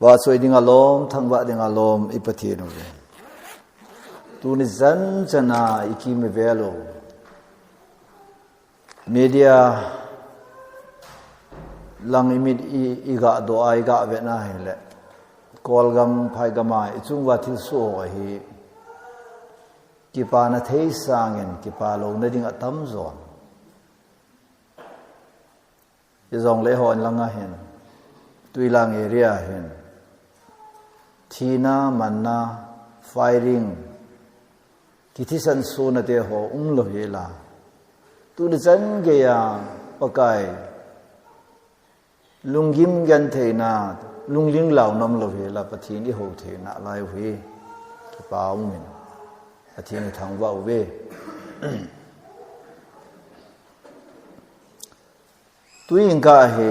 và xoay đi ngalom thang vạ đi ngalom ipathian rồi tu ni dân chana ikim velo media lang imit iga do ai ga ve na hele kolgam phai gamai chung wa Thilsoh hi kipa na thei sangen kipa lo na ding atam zon izong le hon langa hen tuilang area hen thina manna firing kithisan suna te ho lo hela tu de chan ge ya pakai lungim gan theina lungling law nam lo hela pathin i ho theina lai hui pa min pathin thang wa we tuing ka he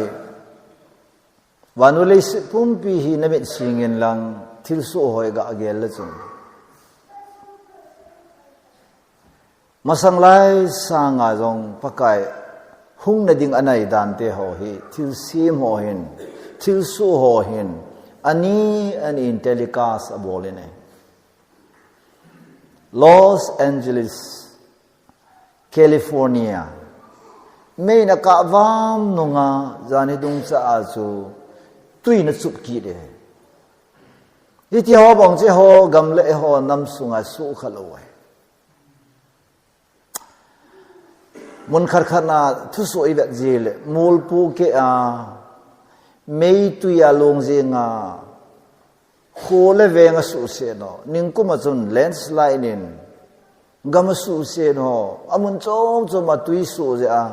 wanule pumpi hi namit singen lang Thilsoh hoi ga agel la chung masang lai sanga jong pakai hung na ding anai dan te ho hi Thilsim ho hin Thilsoh ho hin ani an in telecast abolene Los Angeles California may na kavam nunga zani dung sa azu tui na sup ki de iti ho bong che ho gam le ho nam sunga su khaloi mun khar khana thu so i vet jile mul pu ke a mei tu ya long je nga kho le ve nga su se no ning kuma chun landslide in gam su se no amun chom chom ma tui su je a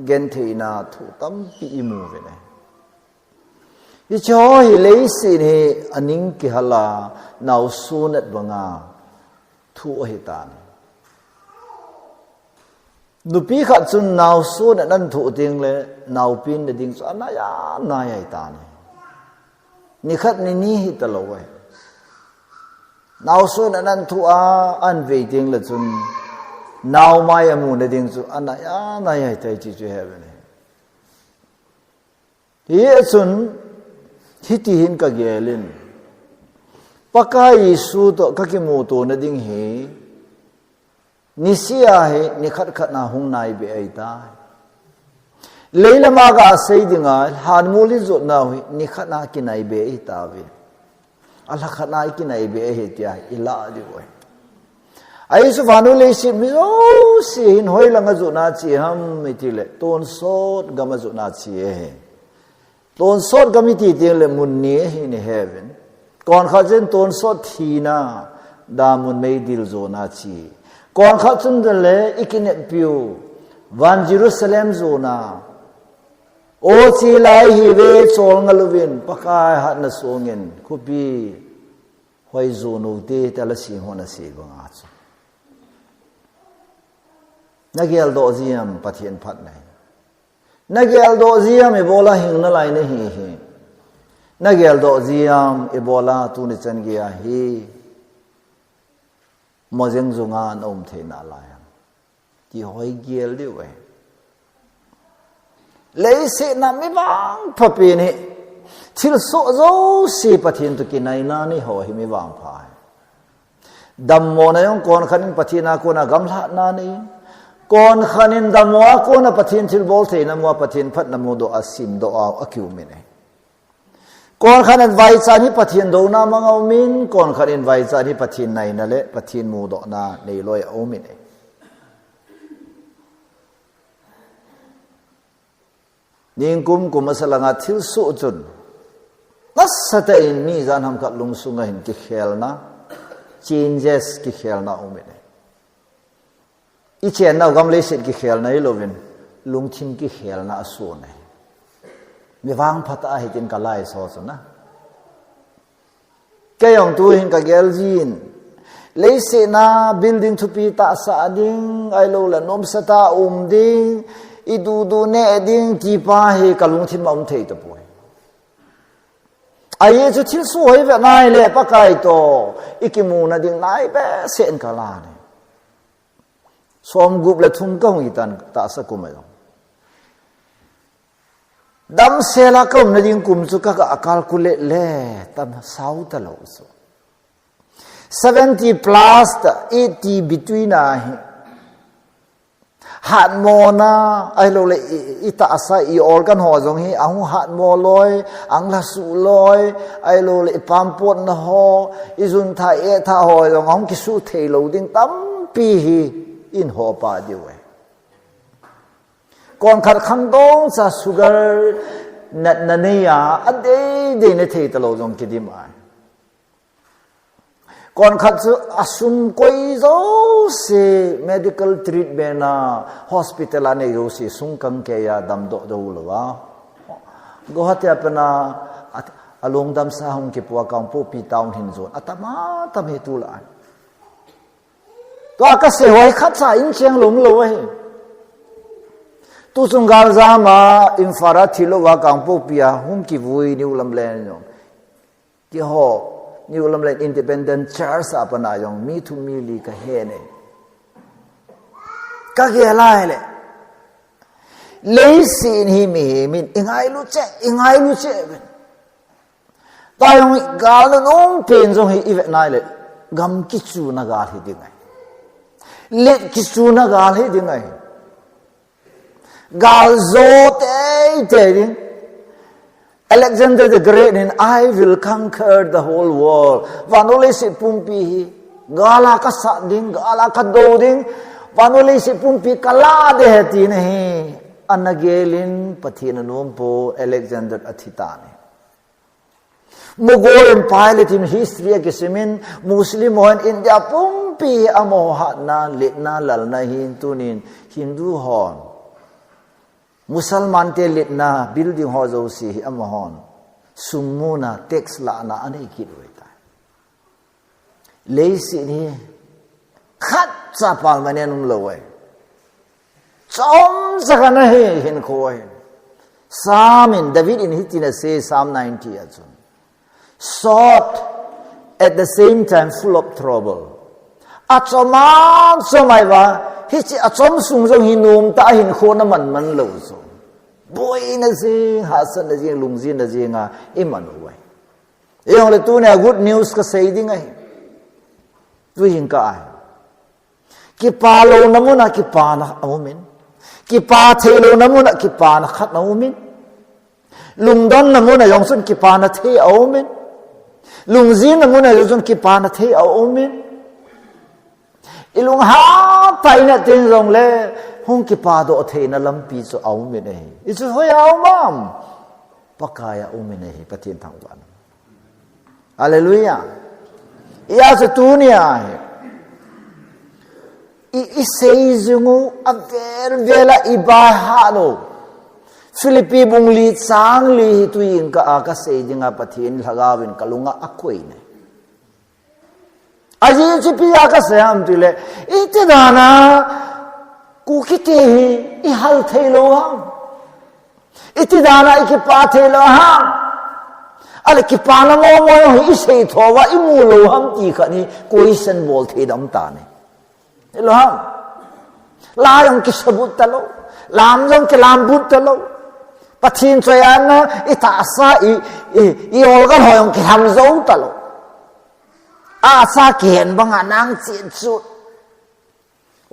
gen theina thu tam pi imu ve ne i cho hi le sin he aning ki hala naw sunat banga thu hi tan nupi khat chun naw sunat nan thu ting le naw pin de ding cha na ya na ya tan ni khat ni ni hi ta lo we naw sunat nan thu a an ve ting le chun naw mai amu de ding chu ana ya na ya tai chi chu he ne ye chun hiti hin ka gelin pakai su to ka ki mu to na ding he nisia he ni khat khat na hung nai be ai ta leila ma ga sei dinga han muli zo na hu ni khat na ki nai be ai ta ve ala khat na ki nai be he tia ila di we ai su vanu le si mi o si hin hoi la nga zo na chi ham mi ti le ton sot ga ma zo na chi he ton sot gamiti tele munni in heaven kon khajen ton sot thina da mun mei dil zona chi kon khachun dele ikinet piu van Jerusalem zona o chi lai hi ve chol ngaluvin pakai hat na songin khupi hoi zonu te tala si hona si banga chu nagel do ziam pathian phat nai nagel do ziam ebola hing na lai ne hi nagel do ziam ebola tu ni chan gya hi mojeng zunga nom the na lai ti hoi gel di we lei se na mi bang phapi ni Thilsoh zo si pathin tu ki nai na ni ho hi mi bang pha dam mo na yong kon khanin pathina ko na gamla na ni kon khanin damwa ko na pathin thil bol the na mo pathin phat na mo do asim do a akyu mi ne kon khanin vai cha ni pathin do na mangau min kon khanin vai cha ni pathin nai na le pathin mu do na nei loi au mi ne ning kum masalanga Thilsoh chun nasata in mi zan ham khat lung sunga hin ki khel na changes ki khel na au mi ne i chen na gam le sit ki khel na ilovin lung thin ki khel na asu ne mi wang phata hi tin ka lai so so na ke yong tu hin ka gel jin le se na building thu pi ta sa ding ai lo la nom sa ta ding i du ne ding ti pa hi ka lung thin ma thei to poi ai chu Thilsoh hoi ve nai le pa kai to ikimu na ding nai be sen ka la ne som gup la thum ka hui tan ta sa ku mai đâm xe là công na ding kum chu ka calculate le tan sau ta lo so 70 plus 80 between hạt mò na ai lo le ita sa I organ ho jong hi ang hạt mò loi ang la su loi ai lo le pampot na ho izun tha e tha ho jong ang ki su thei lo ding tam pi hi in ho pa di we còn khát khăn đông sa sugar na ne ya ade de ne thei ta lo jong ki di mai còn khát su asum koi zo se medical treatment na hospital ane yo se sung kang ke ya dam do do lo wa go hate apna along dam sa hong ke puwa kang po pi town hin zone atama tam he tu la to aka se hoi khat sa in cheng lung lo he tu sung gal za ma infara thilo wa kang po pia hum ki vui ni ulam len yo ki ho ni ulam len independent church apana yong mi to mi li ka he ne ka ge lai le le sin hi mi min ingai lu che ta yong gal no pen jong hi ive nai le gam ki chu na gal hi dingai let ki chu na gal hi dingai gal zo te ding Alexander the Great and I will conquer the whole world. Vanole si pumpi gala ka sa ding gala ka do ding vanole si pumpi kala de heti nahi anagelin pathina nompo Alexander athitane. Mughal Empire in history ke semin Muslim on India pumpi amoha na litna lalna hin tunin Hindu hon Musalman te litna building ho zo si amahon sumuna tax la na ane ki roita leisi ni khat cha pal manenum lowe chom sakana he hin khoi Psalm in David in hitina say Psalm 90 achun short at the same time full of trouble achoma somai wa hichi achom sung jong hinum ta hin khona man lo so boy na si hasan na jing lungzin na jinga iman wai yong le tu ne good news ka sei ding ai tu hin ka ai ki pa lo namuna ki pa na amumin ki pa the lo namuna ki pa na khat amumin lungdon namuna yong sun ki pa na the amumin lungzin namuna yong sun ki pa na the amumin ilung ha tai na tin rong le hong ki pa do the na lampi so au me nei isu hoi au mam pakaya u me nei patin thang wan hallelujah ya se tunia I sei zungu a vela ibaha no Philippi bung li sang li tu ing ka ka sei dinga pathin lagawin kalunga akoi ne aji chi pia ka se am tile ite dana KUKI te I hal thelo ham ite dana I pa thelo ham ale ki pa na mo mo hi sei thowa I mu lo ham ti khani question bol the dam ta ne lo ham la yong ki sabut talo lam jong ki lam but talo pathin choyan na ita sa I organ hoyong ki ham zo talo sa kian bang anang chin su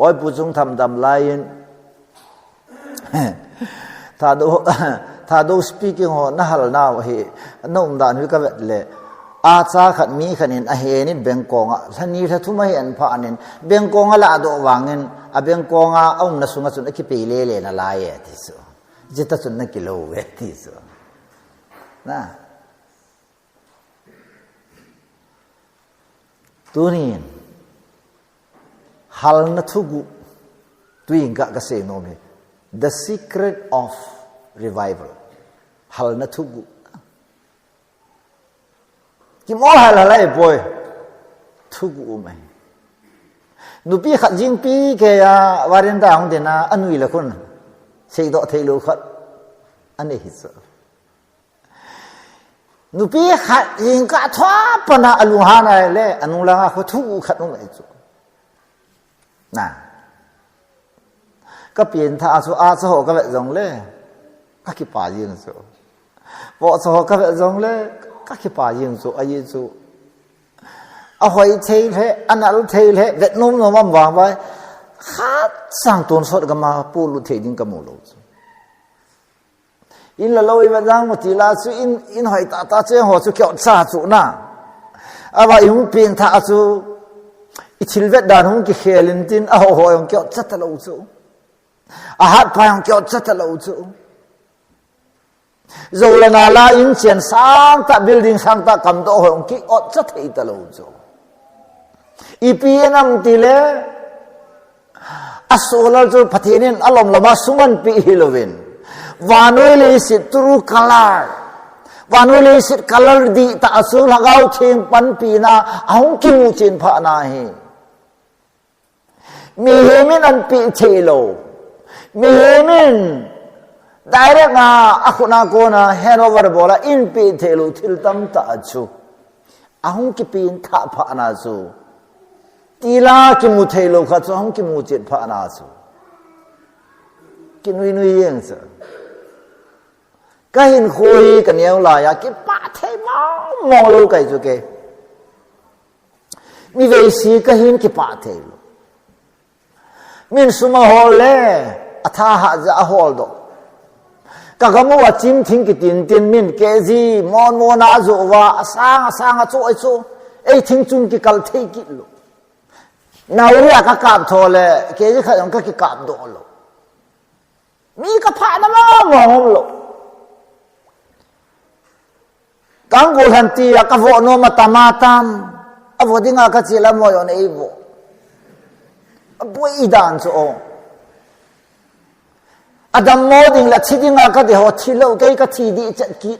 oi pu chung tham dam lain tha do speaking ho na hal naw he nom dan wi ka vet le cha khat mi khanin a he ni bengkonga thani tha thuma he an pha anin bengkonga la do wangin a bengkonga ong na sunga chun ki pe le na la ye ti so jita chun na kilo we ti so na tunin hal na thugu tuing ka se no me the secret of revival hal na thugu ki mo hal lai boy thugu mai nu pi khat jing pi ke ya warin da hong de na anui la kun sei do thei lo khat ane hi so nu pi khat jing ka thwa pana alu ha na le anu la kho thugu khat no mai chu naก็เปลี่ยนท่าสุอาสโหก็แบบจงเลย các cái bà riêng số vợ số các vợ giống lên các cái bà riêng số ai số à hỏi thấy thế anh ăn thấy thế Việt Nam nó mà vàng vậy khát sang tuần sốt cái mà bù thấy những cái mồ lỗ in là lâu vậy rằng một tí là sự in hỏi ta chơi họ sự kiểu xa chỗ na à vậy không tiền thà số ít chịu vết đàn không cái khe lên tin à họ không kiểu rất là lâu chỗ à hát phải không kiểu rất là lâu chỗ rồi là nào là in tiền sang ta building sang ta cầm đồ không cái rất thấy ta lâu chỗ IPM tí lệ à Solal cho phát hiện alom lama sungan pi hilovin vanoi le sit true color vanoi le sit color di ta asul hagau thing pan pi na ahong kimu chin pha na hi mi hemin an pi thelo mi hemin direct na akuna ko na handover bola in pi thelo thil tam ta chu ahong ki pin tha pha na chu tila kimu thelo kha chu ahong kimu chin pha na chu kinui nui yeng sa cái hình khôi cái nhiều là ya cái bát thế máu mò lâu cái chỗ cái mi về xí cái hình cái bát thế luôn min suma hol le atha ha za hol do cả mua chim thinh cái tiền min cái gì mon na zo wa sang cho ấy thinh chung cái cal thế cái luôn nào ya cái cặp thôi le cái gì khai ông cái cặp đó luôn mi cái phá nó mò luôn kang gol hanti ka vo no matamatam avo dinga ka chila mo yon evo aboi idan so adam mo ding la chidinga ka de ho thilo ke ka thi di chat ki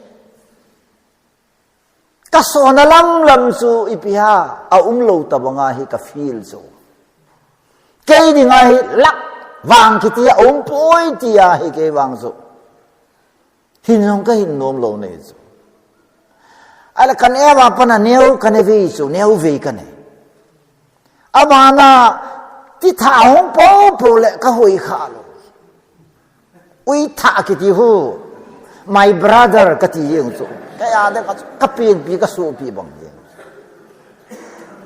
ka so na lam su ipiha a lo tabanga hi ka feel so ke dinga hi lak wang ki ti poi ti ya hi ke wang so hin nong ka hin nom lo ne so ala kan ewa pana neu kan vi su neu vi kan e amana ti tha hong po le ka hoi kha lo ui tha ki ti hu my brother ka ti yeng su ka ya de ka pin pi ka su pi bang yeng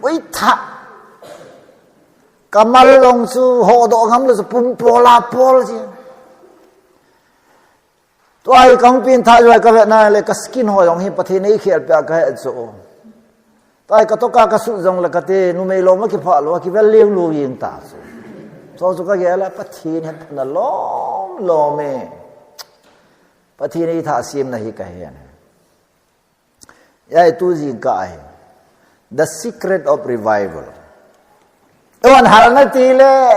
ui tha kamal long su ho do ngam lo su pum pola pol ji tôi không pin thay rồi cái việc này là cái skin hồi ông hi bắt thì này khiết bia cái chỗ tôi cái tôi cái sụt dòng là cái thế nu mấy lô mà cái phá lô cái về liêng lô yên ta so so cái gì là bắt thì này là lô mê bắt thì này thà xiêm này cái gì này vậy tu gì cái the secret of revival ông hal này thì là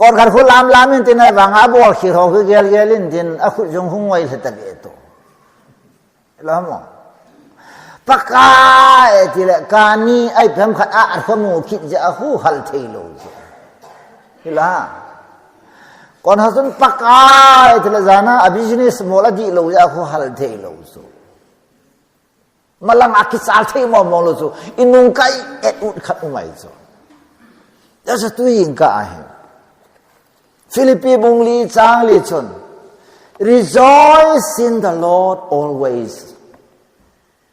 còn khát khô làm như thế này vàng áo bò khi họ cứ gel lên thì áo dùng không ngoài là tập vậy thôi, làm không? Pakai thì là cani ai phèm khát ăn không ngủ kít giờ hú hal thấy lâu rồi, là còn họ dùng pakai thì là zana business mola đi lâu giờ hú hal thấy lâu rồi, mà làm ăn kít sao thấy mò lâu rồi, inung cái út khát ngoài rồi, đó là tôi hình cái Philippi bung li chang li chun rejoice in the Lord always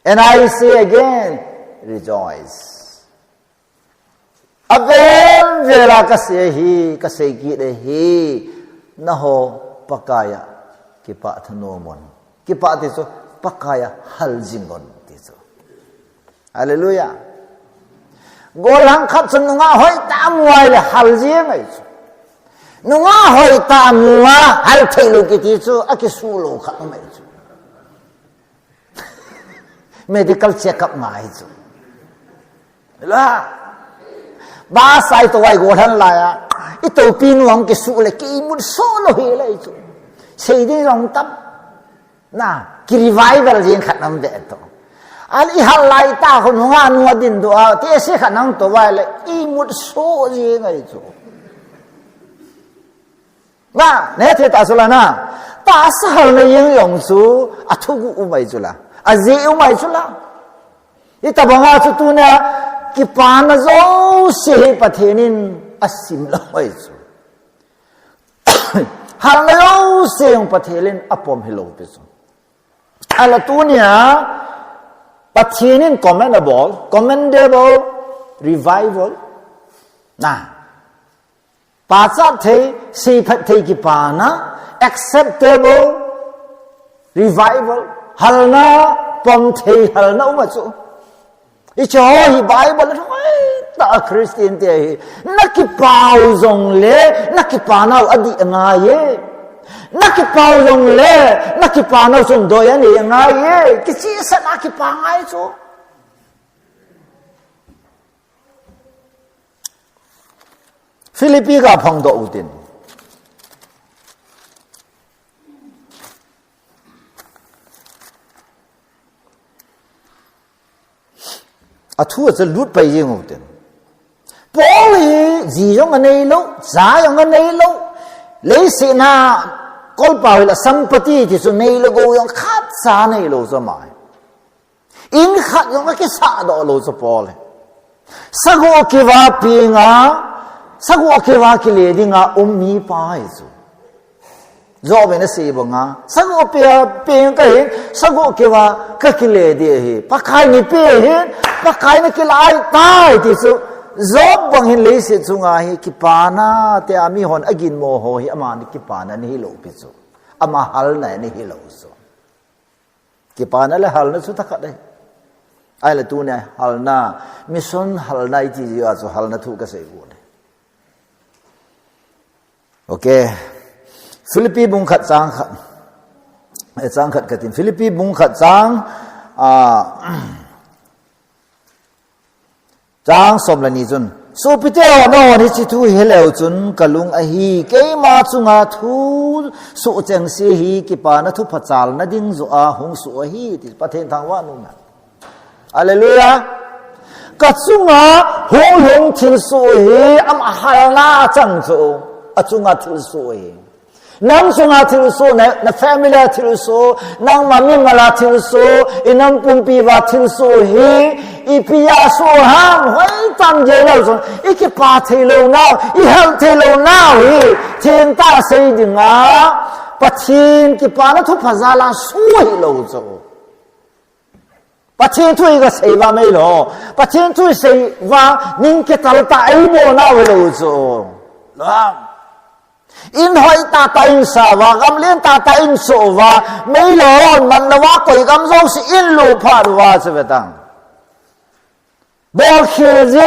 and I say again rejoice aben vela ka se ki de hi na ho pakaya ki pa thanomon ki pa ti so pakaya hal jingon ti so hallelujah golang khat sun nga hoi ta muai le hal jing ai nunga hoi ta mua hal thelu ki ti chu akisu lo kha mai chu medical check up mai chu la ba sai to wai go than la ya i to pin wang ki su le ki mun so lo he lai chu sei de rong tap na ki revival jing khat nam de to al i hal lai ta ko nunga nuwa din do a te se khat nang to wai le i mun so jing ai chu na ne the ta sula na ta sal ne yeng yong su a thu gu mai chu la a zi u mai chu la i ta banga chu tu na ki pa na zo se pa thenin a sim la mai chu hal na yo seong pathelin apom hello peso ala tunia pathelin commendable revival na pasat the si phat the ki pa na acceptable revival hal na pom the hal na ma chu i cho hi bible ta Christian te nakipao zong le nakipanaw adi nga ye nakipao zong le nakipanaw sung doyan ye nga ye kisi sa nakipangay so Philippi ka phong do utin athu sa lut pai yeng utin Paul gì giống anh ấy lâu, giá giống anh ấy lâu, lấy sự na con bảo là sampati thì số này là gọi khát giá này lâu rồi mà, in khát giống cái xã đó lâu rồi Paul, sao có cái va pieng à, sao có cái va cái lệ đi ngà mi pai rồi, do bên nó xì bằng à, sao có pieng cái hình, sao có cái va cái lệ đi hình, pakai ni pieng, pakai ni cái lại tai thì số Zob bang hin lei se chunga hi kipana te ami hon agin mo ho hi ama ni kipana ni lo pi chu ama hal na ni hi lo so kipana le hal na chu ta khat dai ai la tu ne hal na mission hal nai ji ya chu hal na thu ka sei bu ne okay Philippi bung khat chang khat katin Philippi bung khat chang Chang som la ni chun so pite no ni chi thu heleu chun kalung a hi ke ma chunga thu su cheng si hi ki pa na thu phachal na ding zo a hung su a hi ti pathen thang wa nu na hallelujah ka chunga hung thil su hi am hal na chang zo a chunga thil su hi nang chunga thil su na family thil su nang mami ngala thil su inang pumpi wa thil su hi ipia so ham hoi tam je lo so ikipa thelo now I hel thelo now hi thiên ta sei dinga pathin ki pa na thu phazala suai lo so pathin thu ga sei ba mai lo pathin thu sei wa ning ke tal ta ai mo na lo so lo in hoi ta in sa wa gam len ta in so wa mai lo man la wa koi gam zo si in lo pha wa se betang Bol khilze,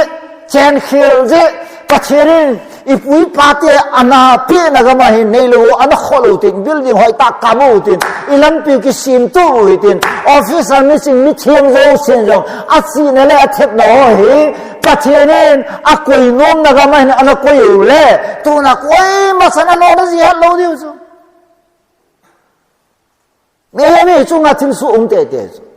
chen khilze, pachirin, ipui pati ana pi nagama hin neilu ana kholutin building hoi ta kamu tin ilan pi ki sim tu tin officer missing mi thiam zo sin zo asi na le athet no hi pachirin akoi nom nagama hin ana koi le tu na koi masana lo na zihat lo diu zo me chunga tin su te zo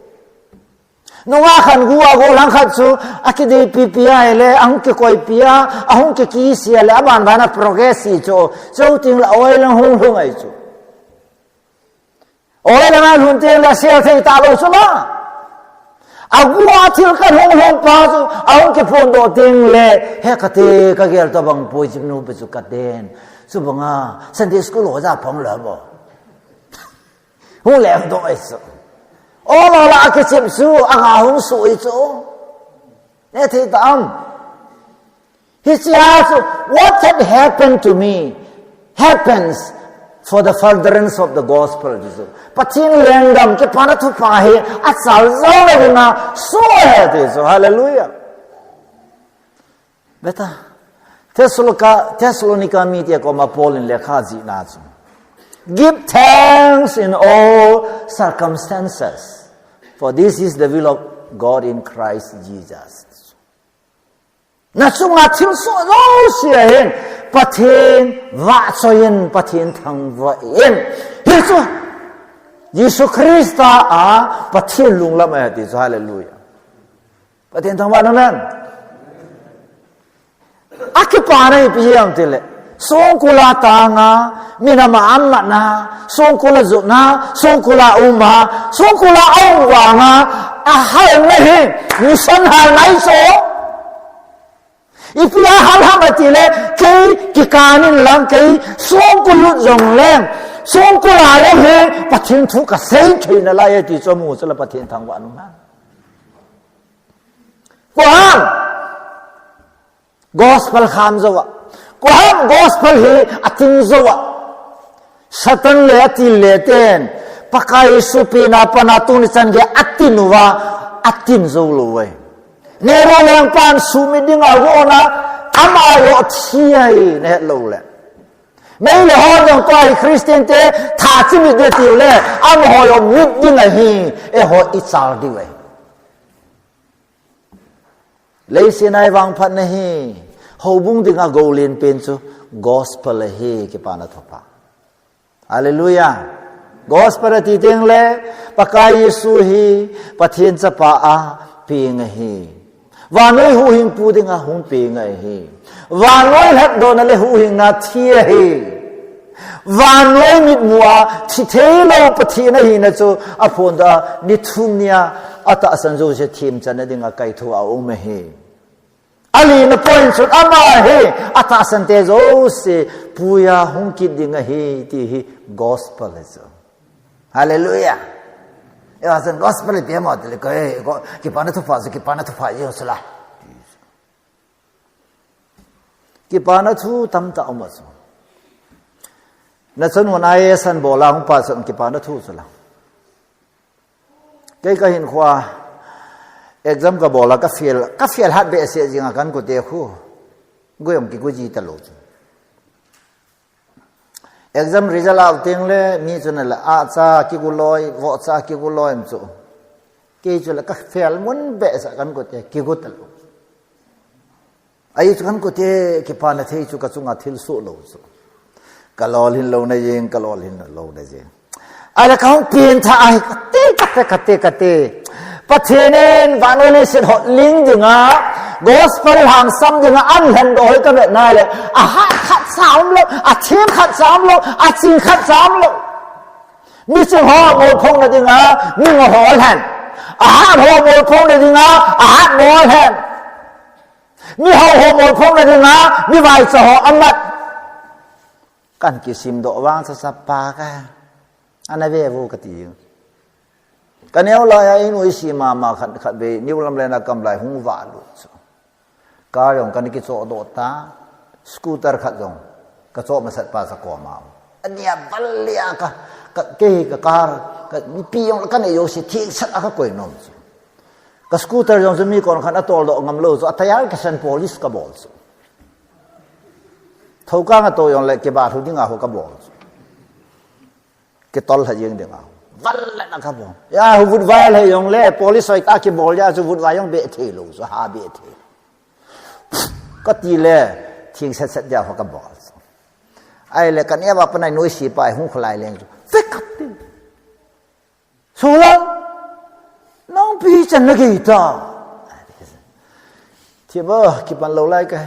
Nunga khan gua go lang khat su akide PPI le ang ke koi pia ahong ke ki sia le aban bana progress cho ting la oi lang hung ai chu oi lang hun ting la sia thei ta lo su ma agua thil kan hung pa chu ahong ke phone do ting le he ka te ka gel to bang poi jim nu pe chu ka den su banga Sunday school ho ja phang la bo hu le do ai su All la ke chim su anga hung su I chu ne thi tam he says what had happened to me happens for the furtherance of the gospel Jesus pathin random ke pana thu pa he a sal zo le na so hai de so hallelujah beta Thessalonica media ko ma Paul in lekha ji na chu Give thanks in all circumstances, for this is the will of God in Christ Jesus. Na chunga Thilsoh lo sia hen pathen wa choyen pathen thang wa en he chu Jesus Christ a pathen lung lam a ti hallelujah pathen thang wa nan akipare pi yam tele Songkula tanga, minama amma na, songkula zuna, songkula umma, songkula awanga, ahal mehe, nisan hal nai so. Ipia hal hamati le kei kikanin lang kei song kulut zong leng song kulale he pathin thu ka sei thei na lai ti chomu chala pathin thang wa nu na Quran gospel kham zawa Quran gospel he ating zawa Satan le ati le ten pakai supina panatu ni chan ge atinuwa atin zo lo we Nero yang pan sumi dinga wona ama yo thiai ne lo le Mấy là họ yang coi Christian te tha chi mi de ti le am ho yo mit dinga hi e ho ichal di we Lấy sinai wang phat na hi ho bung dinga golin pen chu gospel hi ke pa na thopa Hallelujah Gospel ti teng le pakai Yesu hi pathin cha pa a ping hi Và nói hữu hình pu đi ngà hùng bì ngài hi Và nói hết đồ nà lê hữu hình ngà thia hi Và nói mịt mùa thì thế lâu bà thia nà hi nà chô aphong da ni thum nia Ata asan dô sẽ thiêm chà nà đi ngà kai thu áo mê hi Ali na point chốt ama hi Ata asan te dô sẽ puya hùng kít đi ngà hi Ti hi gospel là chô Hallelujah Asan gospel dia mo tele ko ki pana tu fa yo sala ki pana thu tam ta ma so na chon wan ai san bola hung pa san ki pana thu sala kai ka hin khwa exam ka bola ka fail hat be se jinga kan ko te khu goyom ki guji ta lo Exam result out ting le mi chuna la a cha ki gu loi vo cha ki gu loi mchu ki chu la ka fail mun be sa kan ko te ki gu tal ai chu kan ko te ki pa na thei chu ka chunga Thilsoh lo chu ka lol hin lo na yeng ka lol hin lo na je ai la kaung pin tha ai ka te pathenen vanole sit hot ling dinga gospel hang sam dinga an hen doi ka bet na le a ha khat sam lo a thim khat sam lo a chin khat sam lo mi chu ho mo phong na dinga mi ngo ho hen a ha ho mo phong na dinga a ha mo hen mi ho mo phong na dinga mi vai cho ho amat kan ki sim do wang sa pa ka ana ve vu ka ti Kan eo la ya inu isi ma khat be niu lam le na kam lai hung wa lu ka yong kan ki cho do ta scooter khat jong ka cho ma sat pa sa ko ma ania balia ka ke ka car ka mi pi yong kan e yo si thik sat aka koi nom ka scooter jong mi kon khan atol do ngam lo so atayar ka san police ka bol so thau ka nga to yong le ke ba thu dinga ho ka bol ke tol ha yeng dinga Vân lại là các bạn, ya vụt vai là dùng lẽ police soi ta cái bol ya, vụt vai dùng bể thế luôn, so ha bể thế, có tí lẽ thiên sát sát ya họ các bạn, ai lẽ cái này vào bên này nuôi xì bài hung khai lên, phải cắt đi, số lắm, nó bị chân nó gì ta, thì bơ cái bàn lâu lại cái,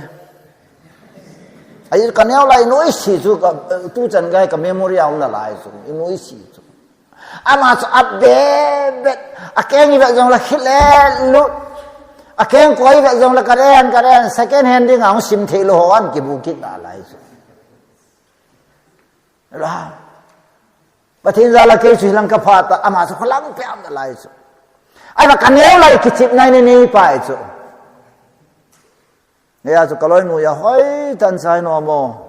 ai cái này lại nuôi xì chú cái tu chân cái memorial là lại chú, nuôi xì chú Ama so update akeng iba jong la khile lu akeng koi iba jong la karen second hand ding ang sim thelo hoan ki bukit na lai so la pathin za la ke Sri Lanka phata ama so khalang pe am lai so ai ba kanel lai ki chip nai ni pai so ya so kaloi nu ya hoi tan sai no mo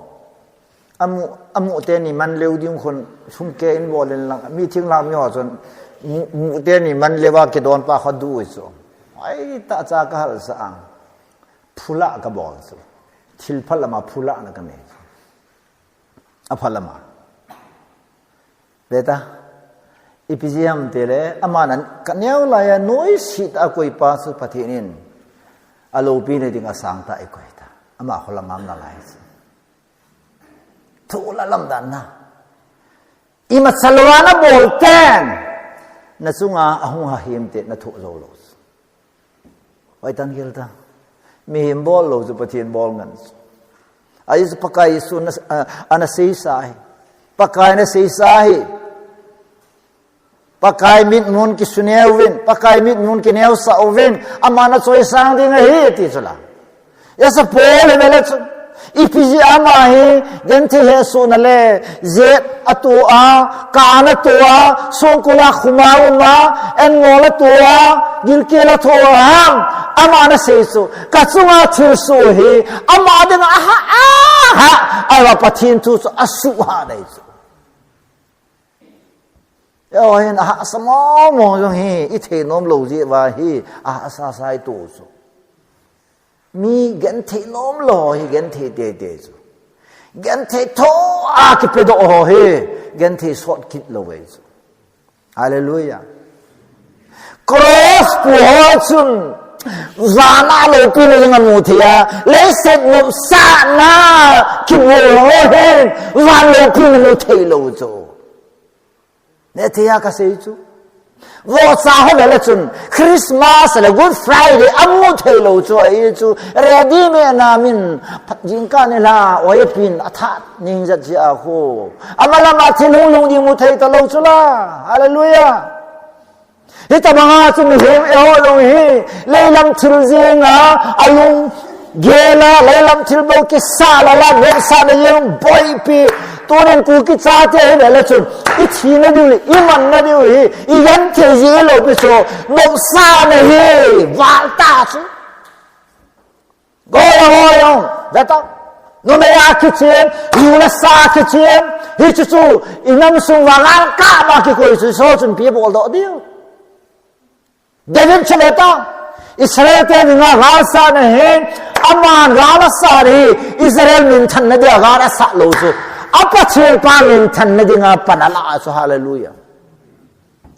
amu te ni man leu ding khon sum ke in bol len lang mi thing lam yo chon mu te ni man lewa ke don pa kha du so ai ta cha ka hal sa ang phula ka bol so thil phalama phula na ka me a phalama beta ipisiam te le amanan kanyaw la ya noi sit a koi pa su pathinin alo pi ne ding asang ta e koi ta ama kholamam na lai thu la lam dan na ima salwana bol ten na sunga ahung ha him te na thu zo lo wai tan gel ta mi him bol lo zu pathin bol ngan ai zu pakai su na ana sei sai pakai na sei sai pakai mit mun ki suneu win pakai mit mun ki neu sa win amana choi sang ding hi ti chula ya sa pole mele chu ipiji ama hi gen thi he su na le zet atua kana tua songkula khumauma en ngola tua gilkela thoam ama na se su ka chunga Thilsoh hi ama ding ha awa pathin tu asu ha dai chu yo hin ha samo mo jong hi I the nom lo ji wa hi sa sai tu chu mi gen the nom lo hi gen the te chu gen the tho ki pe do ho hi gen the sot kit lo we chu hallelujah cross pu ho chun zana lo pi le ngam mu thia le set no sa na ki wo ho he van lo pi lo thei lo chu ne thia ka sei chu wo sa ho le chun Christmas le Good Friday amu thei lo chu ai chu ready me na min jing ka ne la oi pin atha ning ja ji a ho amala ma thin hung lung ding mu thei ta lo chu la hallelujah ita mga chu mi hem e ho lo hi leilam thil zinga ayung gela leilam thil bo ki sa la la ne sa ne yung boy pi tunen KUKI cha te ne la chu I thi na du I man na du hi I yan the ji lo pi so nom sa ne hi val2 chu go da ta no me ya ki chen yu la sa ki chen hi chu chu inam sung wa ngal ka ma ki ko chu so chun pi bol do dio David chaleta Israel te nga rasa na hen aman rasa ri Israel min than na dia gara sa lo so apa chel pa min than na dinga panala so hallelujah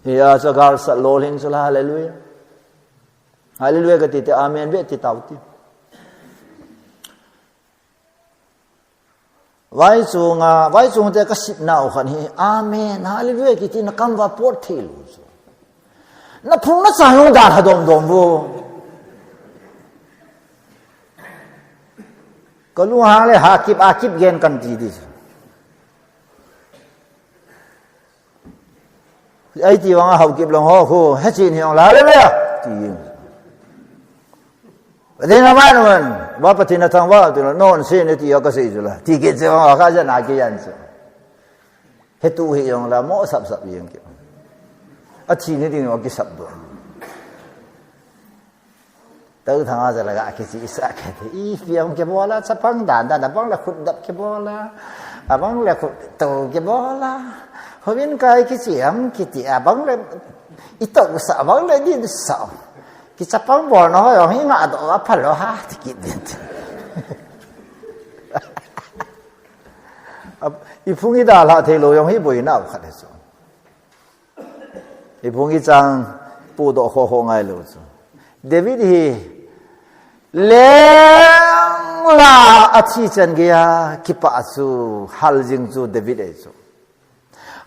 ya so gar sa lo hin so hallelujah hallelujah ka ti amen be ti tauti vai chung te ka sip na o khan hi amen hallelujah ki ti na kam va pot thil so na phung na sa yong da hadom dom bo kalu ha le akip gen kan ti di ai ti wang hau kip long ho ko he chin hiong la le ya ti de na ma no wa patina thang wa tu non se ne ti ya ka se ju la ti ke je wa ka ja na ke yan se he tu he yong la mo sap yeng ke a thi ne ding wa ki sap do tau thang a la ga ki si sa ke I fiam ke bola sa pang dan da bang la khut dap ke bola abang la khut to ke bola hobin kai ki chiam ki ti abang le I to sa bang le di sa ki sa pang bo no yo hi nga do a phal lo ha ti ki din I phungi da la the lo yong hi boi na kha le so I phungi chang pu do ho ngai lo so David hi leng la athi chan gya ki pa su hal jing chu David ai chu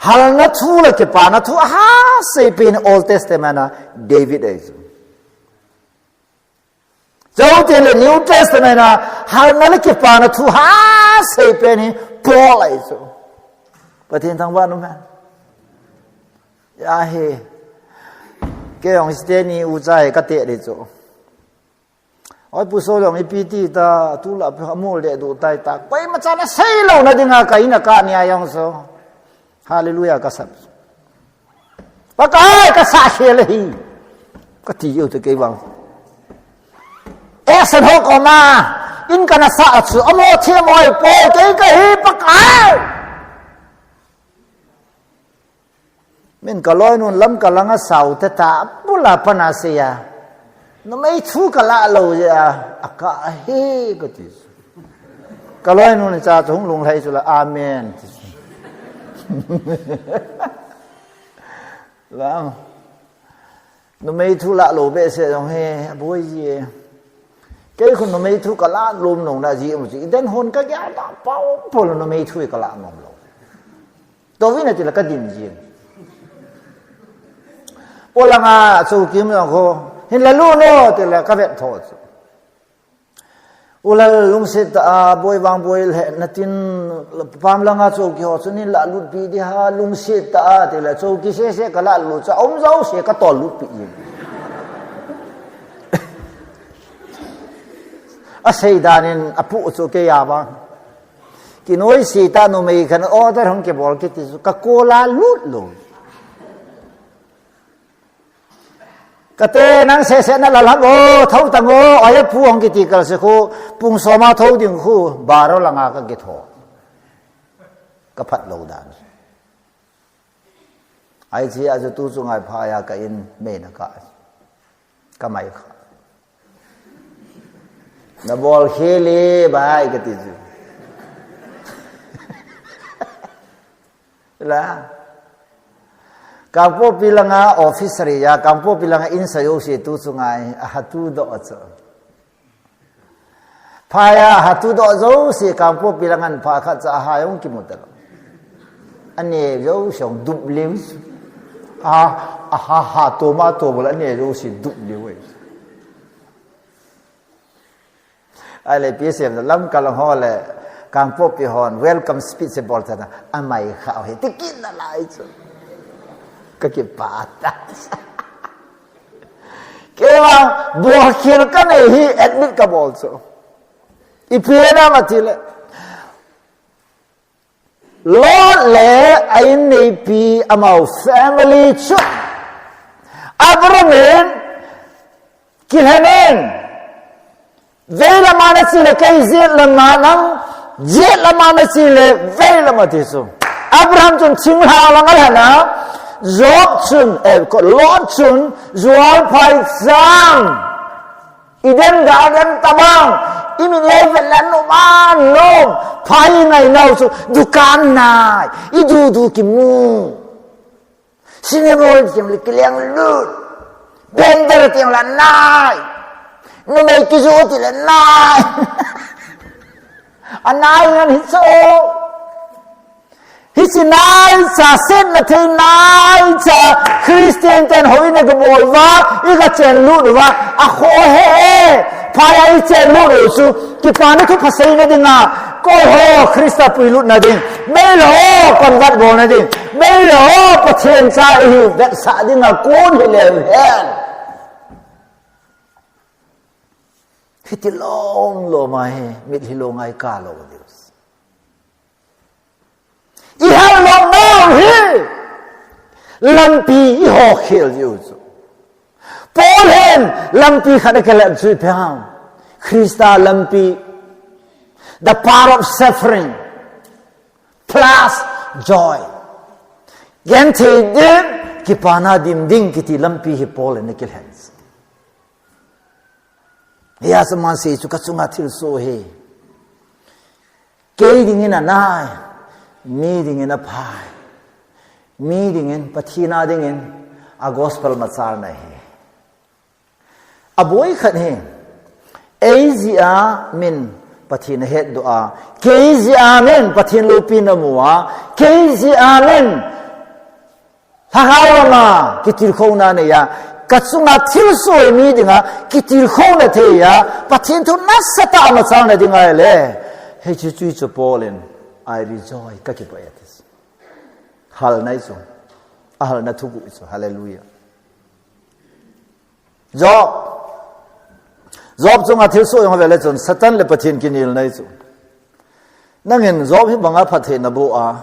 hal na thu la ki pa na thu ha se pin Old Testament na David ai chu zo te le New Testament na hal na la ki pa na thu ha se pin ni Paul ai chu patin thang ba no man ya he cái ông Steny u trai cái tệ đấy chỗ, ôi bữa sau ông PT ta tu là phải mua để đủ tay ta, quay mà cha nó xây lâu nó đi ngang cái này ông số, hallelujah cái sập, cái sa xe lấy, cái gì yêu cái bằng, em sinh học mà, in cái nó sa chứ, ông mua thêm mọi bộ cái pakai. Mình cả lối nun lắm cả lăng sầu thế ta bù la panasia nó mấy thu cả lạ lâu vậy cả he cái gì cả lối nun cha chúng lùng hay là amen vâng nó mấy thu lạ lâu bé sẽ giống he bôi gì cái con nó mấy thu cả lạ lùm nồng là gì mà chỉ đến hôn cái giá đã bao bao nó mấy thu cả lạ nồng lâu đối với này chỉ là cái điểm gì Polanga chu kim lo ko hin la lu no te la ka vet tho ula lung se ta boy wang boy he natin pam langa chu ki ho chunin la lut bi di ha lung se ta te la chu ki se ka la lu cha om zau se ka tol lut pi a sei danin apu chu ke ya ba ki noi si ta no mei khan order hong ke bol ke ti ka kola lut lo ka te nang se se na la la o thau tang o ai pu hong ke ti kal se khu pung so ma thau ding khu baro langa ka ke tho ka phat lo dan ai chi a tu chu ngai pha ya ka in me na ka mai kha na bol khele bai ka ti chu la kampo pilanga officer ya kampo pilanga in sayo si tu chu ngai hatu do cha phaya hatu do zo si kampo pilangan pha kha cha ha yong ki mutal ane zo shong dup lim ha to ma to bol ane zo si dup li we ai le pi sem lam ka lang ho le kang po pi hon welcome speech bol ta na amai kha he ti kin na lai chu ka ki pa ta ke wa bo khir ka ne hi admit ka bol chu I pi na ma ti le Lord le ai nei pi amau family chu Abraham kilhanen Vela mana sile kai zet lama nang zet lama na sile vela matisu Abraham chun chingha langal hana Job chun Lord chun zual pai sang Iden garden tabang Imin evelan no man no pai ngai nau su dukan nai idu ki mu sinebol kim likliang lut bender tiang lan nai no mai ki zo ti lan nai anai ngan Thilsoh hisinai sa sen na thei nai cha Christian ten hoi na go bol wa I ga chen lut wa a kho he phai ai chen lut su ki pa na thu phasai na dinga ko ho Krista pui lut na ding me lo kon wat bol na ding me lo pathen cha hi that sa dinga kon hi le hen hiti long lo mai mit hi lo ngai ka lo Dios I have no more here lampi I ho khil yu chu Paul hen lampi khana kala chu phang Krista lampi the power of suffering plus joy gen the dim ki pana dim ding ki ti lampi hi Paul ne kil hands ya saman se chu ka chunga Thilsoh he ke ding ina nai meeting in a pie meeting in pathina ding in a gospel machar na he a boy khat he azia min pathina het dua kezia min pathin lupin amua kezia min thagawama kitir khona ne ya kachunga Thilsoh meeting a kitir khona the ya pathin thu nasata machar na dinga le he chu chu polin I rejoice kakipayatis hal nai so ahal na thugu so hallelujah job chunga Thilsoh yong vele chon satan le pathin kinil nai so nangin job hi banga phathe na bo a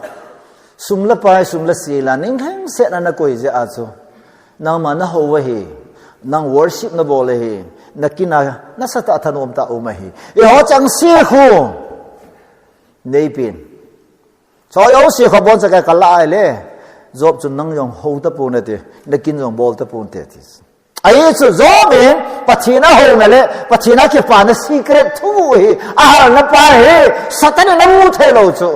sumla pai sumla sila ning khang se na koi je a so nang ma na ho wa he nang worship na bole he nakina na sata thanom ta o ma he e ho chang si khu nei pin so yo si khabon sa ka kala ai le job chun nang yong ho ta pu na te nakin yong bol ta pu te tis ai chu job in pathina ho na le pathina ke pa na secret thu hi a na pa he satan na mu the lo chu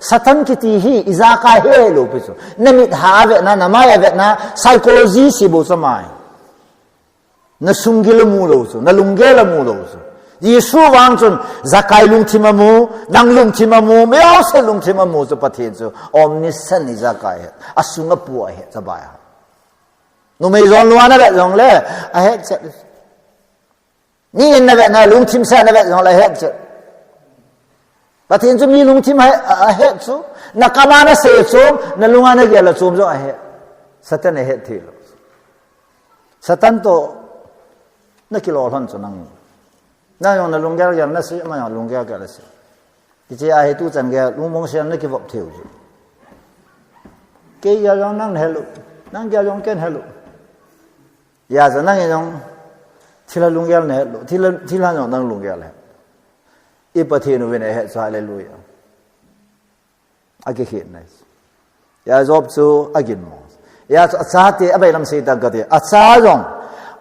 satan ki ti hi izaka he lo pe chu namit ha ve na namaya ve na psychology si bo samai na sungil mu lo chu na lungel mu lo chu Yesu wang chun zakai lung thimamu nang lung thimamu meo se lung thimamu chu pathin chu omniscient ni zakai asunga pu a he chabaya no mei zon luana le zong le a he che ni na ve na lung thim sa na ve zong le he che pathin chu mi lung thim a he chu na kama na se chu na lunga na ge la chum zo a he satan he thil satan to na kilo hon chu nang na yong na lunggel gel na si ma yong lunggel gel si ti che a he tu chan gel lung mong sian na ki vop thiu ju ke ya yong nang hello nang gel yong ken hello ya za nang yong thila lunggel ne hello thila yong nang lunggel le I pathe no wen he sa hallelujah age khit nice ya job chu agin mo ya cha te abai lam se ta ga te acha yong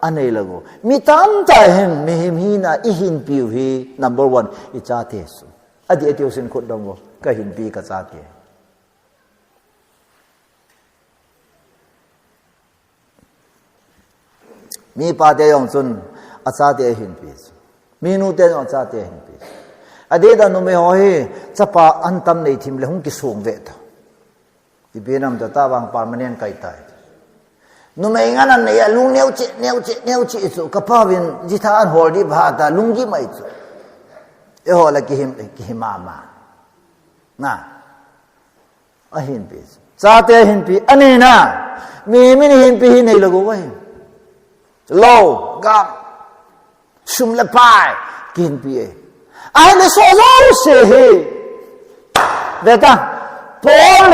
anei lago mi tam ta hen mi him hi na I hin piu hi number 1 I cha te su adi atio sin khot dong go ka hin pi ka cha te mi pa te yong chun a cha te hin pi mi nu te yong cha te hin pi ade da no me ho hi chapa antam nei thim le hung ki sung ve ta ti benam da ta wang permanent kai tai nu me ngana ne lung neu chi chu ka pa win ji tha an hol di bha ta lungi mai chu e ho la ki him ma na a hin pi cha te hin pi ani na mi min hin pi hin nei lo go wai lo gam sum le pai ki hin pi e ai le so zo se he ve ta Paul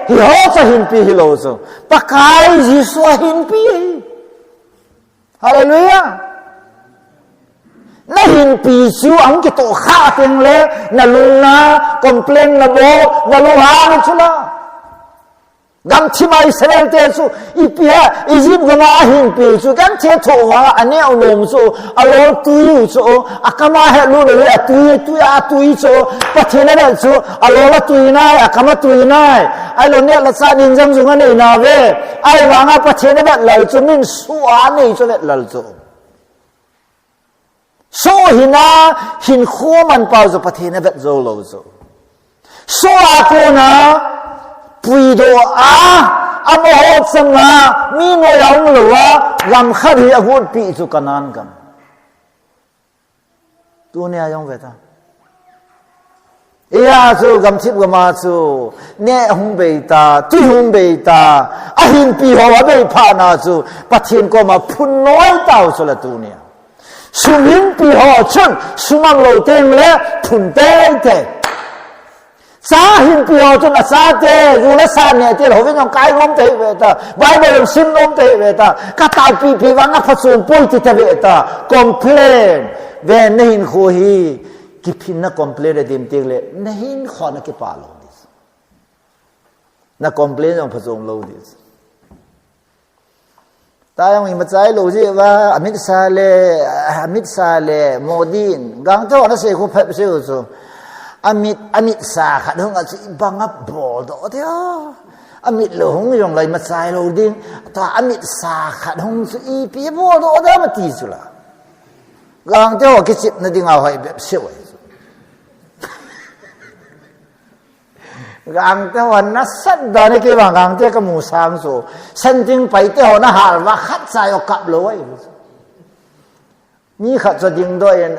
hi ho sa hin pi hi lo so pakai ji so hin pi hallelujah na hin pi chu ang ki to kha teng le na lung na complain na bo na lu ha ni chula gam chi mai sel te chu I pia izim gama hin pi chu gam che tho wa ane au nom chu alo tu yu chu akama he lu le tu chu pathina na chu alo la tu na akama tu na ai lo ne la sa nin jam chu ngane na ve ai wa nga pathina ba lai chu min su a nei chu le lal chu so hina hin kho man pa zo pathina ba zo lo zo so a ko na pui do a amo changa mi no yang lo wa lam khari a hut pi chu kanan kam tu ne ayong ve ta ya chu gam chip ga ma chu ne hung be ta tu hung be ta a hin pi ho wa be pha na chu pathin ko ma phun noi tao chu la tu ne sum hin pi ho chun sumang lo teng le phun te sa hin pi ho chun a sa te ru la sa ne te ho wen yong kai ngom te ve ta bai be yong sin ngom te ve ta ka ta pi wa nga pha chun pol ti te ve ta complain ve ne hin kho hi ki phin na complain de dim te le ne hin kho na ki pa lo dis na complain yong pha chong lo dis ta yong I ma chai lo ji wa amit sa le modin gang to na se khu pha se so amit sa khat hung a chi bang up bol do de amit lo hung yong lai ma chai lo din ta amit sa khat hung su I pi bol do da ma ti su la gang to ki chip na ding a hai be se wai gang to na sat da ne ki bang gang te ka mu sang so san ting pai te ho na hal wa khat sa yo kap lo wai mi khat cho ding do en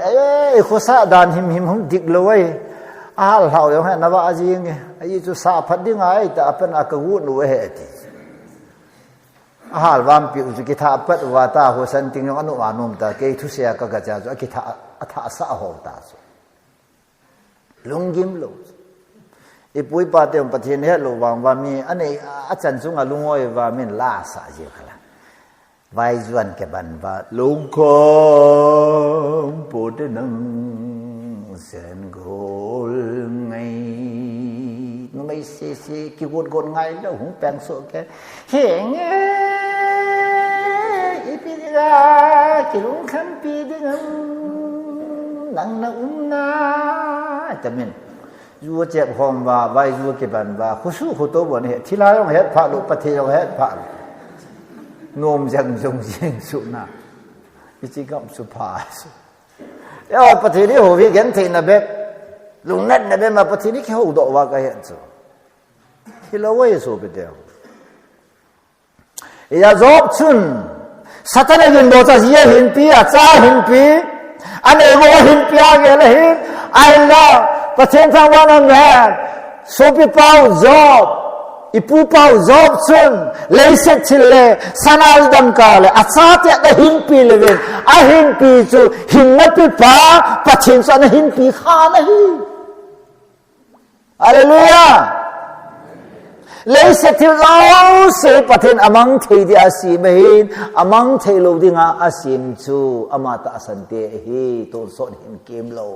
e kho sa dan him hum dik lo wai al hao yo ha na wa ajing ai chu sa phat ding ai ta apan akagu nu he ti hal wam pi u ki tha pat wa ta ho san ting yo anu anum ta ke thu sia ka ga ja ki tha atha sa ho ta so lungim lo I pui pa te pathin he lo wang wa mi ane a chan chung a lungoi wa min la sa je khala vai zuan ke ban wa lung khom pu te nang sen gol ngei no mai se ki gon ngai lo hung pang so ke heng I pi ra ki lung kham pi de nang na na ta min vua chẹp hòm và vai vua kịp bản và khu su khu tô buồn hệ thì lai ông hết phá lục pathe ông hết phá nôm dần dùng riêng sụn na chỉ gom sụp phá rồi pathe đi hồ vi kiến thì là bếp lùng nét là bếp mà pathe đi cái hậu độ vào cái hiện số thì lâu ấy số bị đeo ya job chun satana gin bo cha ye hin pi a cha hin pi ane bo hin pi a ge le hin I love pathen thang one on that so pi pau job ipu pau job chun leiset chile sanal dam ka le achate da hin pi levin a hin pi chu hin na pi pa pathin sa na hin pi kha na hi hallelujah leiset til lo se pathin amang thei di asi behin amang thei lo dinga asim chu amata asante hi to so hin kem lo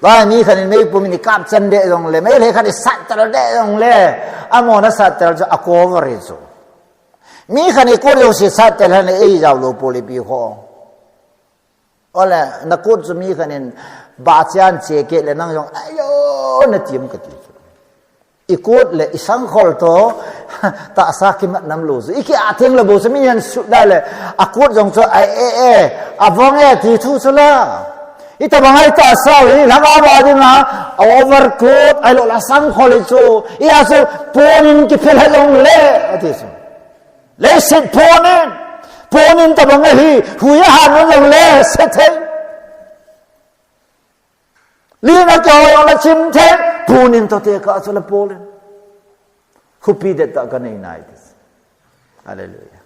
ว่ามีคนไม่ปุ่มนี่กับจันเดรงเลยไม่เลยคนนี้สัตว์ตระเดรงเลยอามอนะสัตว์ตระจะอโกวริโซมีคนนี้กูเลี้ยวสิสัตว์ตระเนี่ยไอ้เจ้าโลโปลิปิโฮอ๋อแหละนักกูจะมีคนนี้บาดเจ็บเจ็บเกล็ดนั่งยองอายุนั่นทีมกันทีอีกูเลยอีสังขลโตตาสักกิมัดน้ำลูสอีกอาทิตย์ละบุษมียันสุดได้เลยอากูจงจะไออาวงที่ทุสละอีแต่บางไอ้ตาสาวนี่หลังอาบาดินะโอเวอร์โค้ดไอ้ลูกละสังขลิโซอีอาศัยปูนินกิเพลลงเล่อธิสุเล่สิปูนินแต่บางไอ้ฮีหุยหันลงเล่เสถีลีน่าจอยon la chim theปูนินตัวเตะก็สุลปูนินคุปีเด็ดตะกันในดิสฮาเลลูยา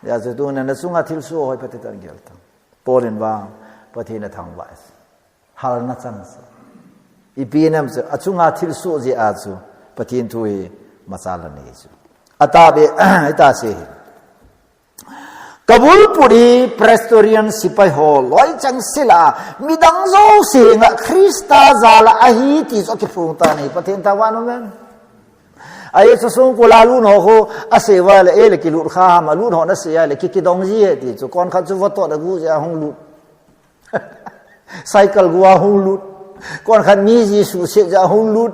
เดี๋ยวจะดูนั่นสุงาทิลสู้ให้ปฏิทันเกลตังปูนินว่าปฏิณทางวัยฮาลนัจังสอีปีนั้นจะอจุงอาทิลสู้จีอาจูปฏิณทุยมาซาลนีจูอัตาเบอิตาเซกบุลปุรีเพรสโตเรียนสิไปฮอลอยจังสิลามีดังโซเสียงคริสตาซาลาฮีติสโอเคฟุงตานีปฏิณทวานุเมนไอ้สุสงกุลาลูนโฮอาเสวาเลเอเลกิลุดข้ามาลูนโฮนัสเซียเลกิดองจีเอติจูก่อนขัดจูวัตโตดกูจะหงลุดไซเคิลกูหงลุดก่อนขัดมีจีสุเสจะหงลุด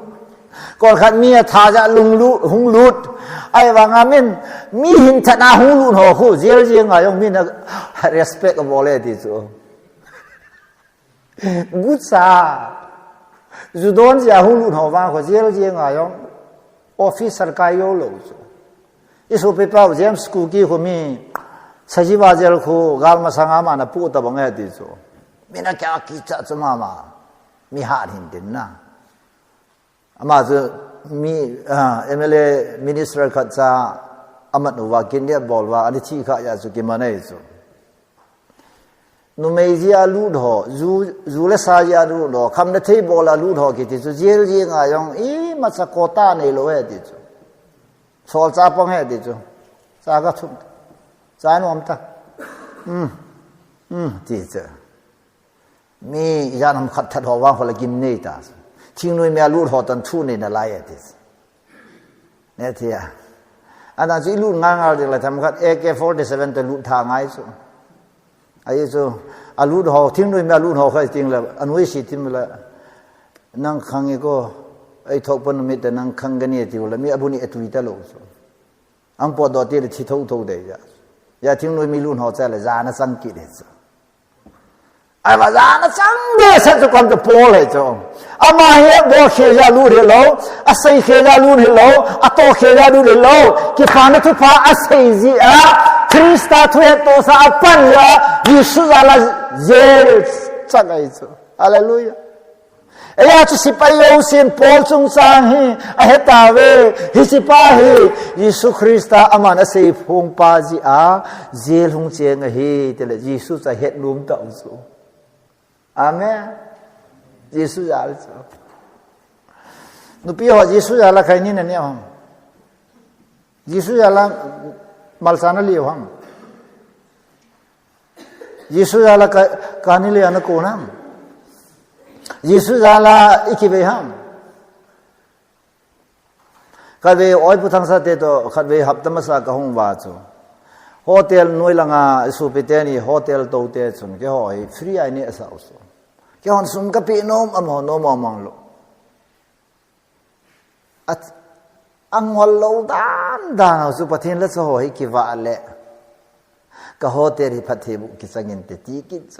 ก่อนขัดมีทาจะลุงลุดหงลุดไอ้ว่างามินมีหินธนาหงลุดโฮคู่เจียงายองมินrespect กับบอลเลยติจูกุศลจูโดนจะหงลุดโฮว่าคู่เจียงายองofficer กายโยโลจูอิสุปิปาวเจมส์คุกี้คู่มีสัจวาเจลคู่กาลมาสังอามานะพูดตะบังเอติจูมีนักการกิจจมามามีหาหินดินนะอามาจูมีMLA minister ขัดจ้าอามัดนูว่ากินเดียบอลว่าอันนี้ที่ข้ายาจูกิมันเอจูนุเมจิอาลูดหอจูเลสายาลูดหอคำนั้นที่บอลลูดหอกิติจูเจลจีงายองอีมาสักโคตาในโลเอติจูสอลจ้าปังเอติจูจ้าก็ทุกจ้าโนมตาติจูมียานำขัดทัดหัววางคนละกินเนตาทิ้งนุยเมียลูดหอตันทูในนั่นไล่ติจูเนี่ยที่อันนั้นจีลูดงานอะไรเลยทำขัด AK47 ตัวลูดทางไงจูไอ้จูอาลูดหอทิ้งนุยเมียลูดหอใครทิ้งแล้วอันวิสิทิมละนั่งขังอีก็ไอ้ทบปนมิตรนั่งขังกันเนี่ยที่ว่ามีอบุญเอตุยตะโลกอันปอดตีเลยที่ทุกเดียอย่าทิ้งนุยมีลูดหอใจเลยจานะสังกิเลสไอ้ว่าจานะสังเดชจะความจะโผล่เลยจ้องอามาเฮบอเขียลูดเฮโลอาศัยเขียลูดเฮโลอาโตเขียลูดเฮโลที่ผ่านทุกฝ่ายอาศัยจีอาคริสต์ทุยโตสาปัญญายิสุจาลาเจลจังไงจ้องฮาเลลูยาไอ้ยาจะสิไปโยสินพอลจงสร้างให้ไอ้เหตาเวฮิสิปาให้ยิสุคริสต์อามันอาศัยพงปาจีอาเจลหงเจงให้แต่ละยิสุจะเหตุลุมต่อสู้อาเมนยิสุจะอะไรจ้ะนุปีหัวยิสุจะอะไรใครนี่เนี่ยฮังยิสุจะอะไรมัลซานาลีฮังยิสุจะอะไรการนี่เลยอันนั้นกูนะยิสุจะอะไรอีกแบบฮังขัดเวออยพุทธังสัตย์โตขัดเวหับธรรมสากะหงวาจูโฮเทลนวยลังอาสุปิเตนี่โฮเทลโตเตจุนแกหอยฟรีไอนี่อาศัยสุแกหอนสุนกับปีโนมอมโนมอมังโลอังวลโลดานสุปทินละสหอยกิวาเลก็โฮเทลพัทเทบุกิสังเกตตีกิจ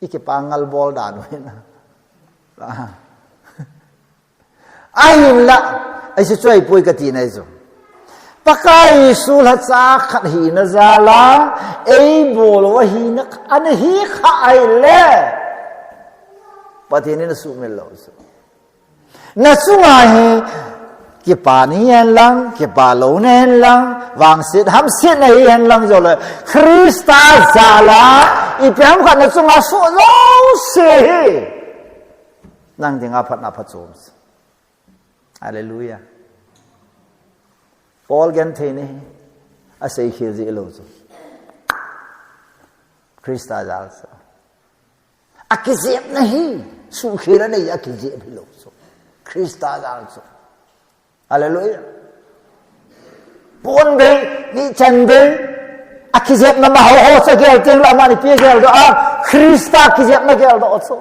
อีกปังงัลบอลดานไว้นะไอ้ยินละไอ้ช่วยป่วยกตีนไอ้จูpakai sulah cakap hina zala bol wahina ane hi khai le pati ni nasu melo na sunga he ki pa ni hen lang ki pa lo ne hen lang wang sit ham sit na hi hen lang zo le Krista zala I piam khat na sunga so lo se nang dinga phat na phat som hallelujah Paul gan the ni a sei khil ji lo zo Krista zala so akizep nahi su khira nahi akizep lo so Krista zala so hallelujah Paul be ni chan be akizep na ma ho sa gel ting la ma ni pe gel do a Krista akizep na gel do so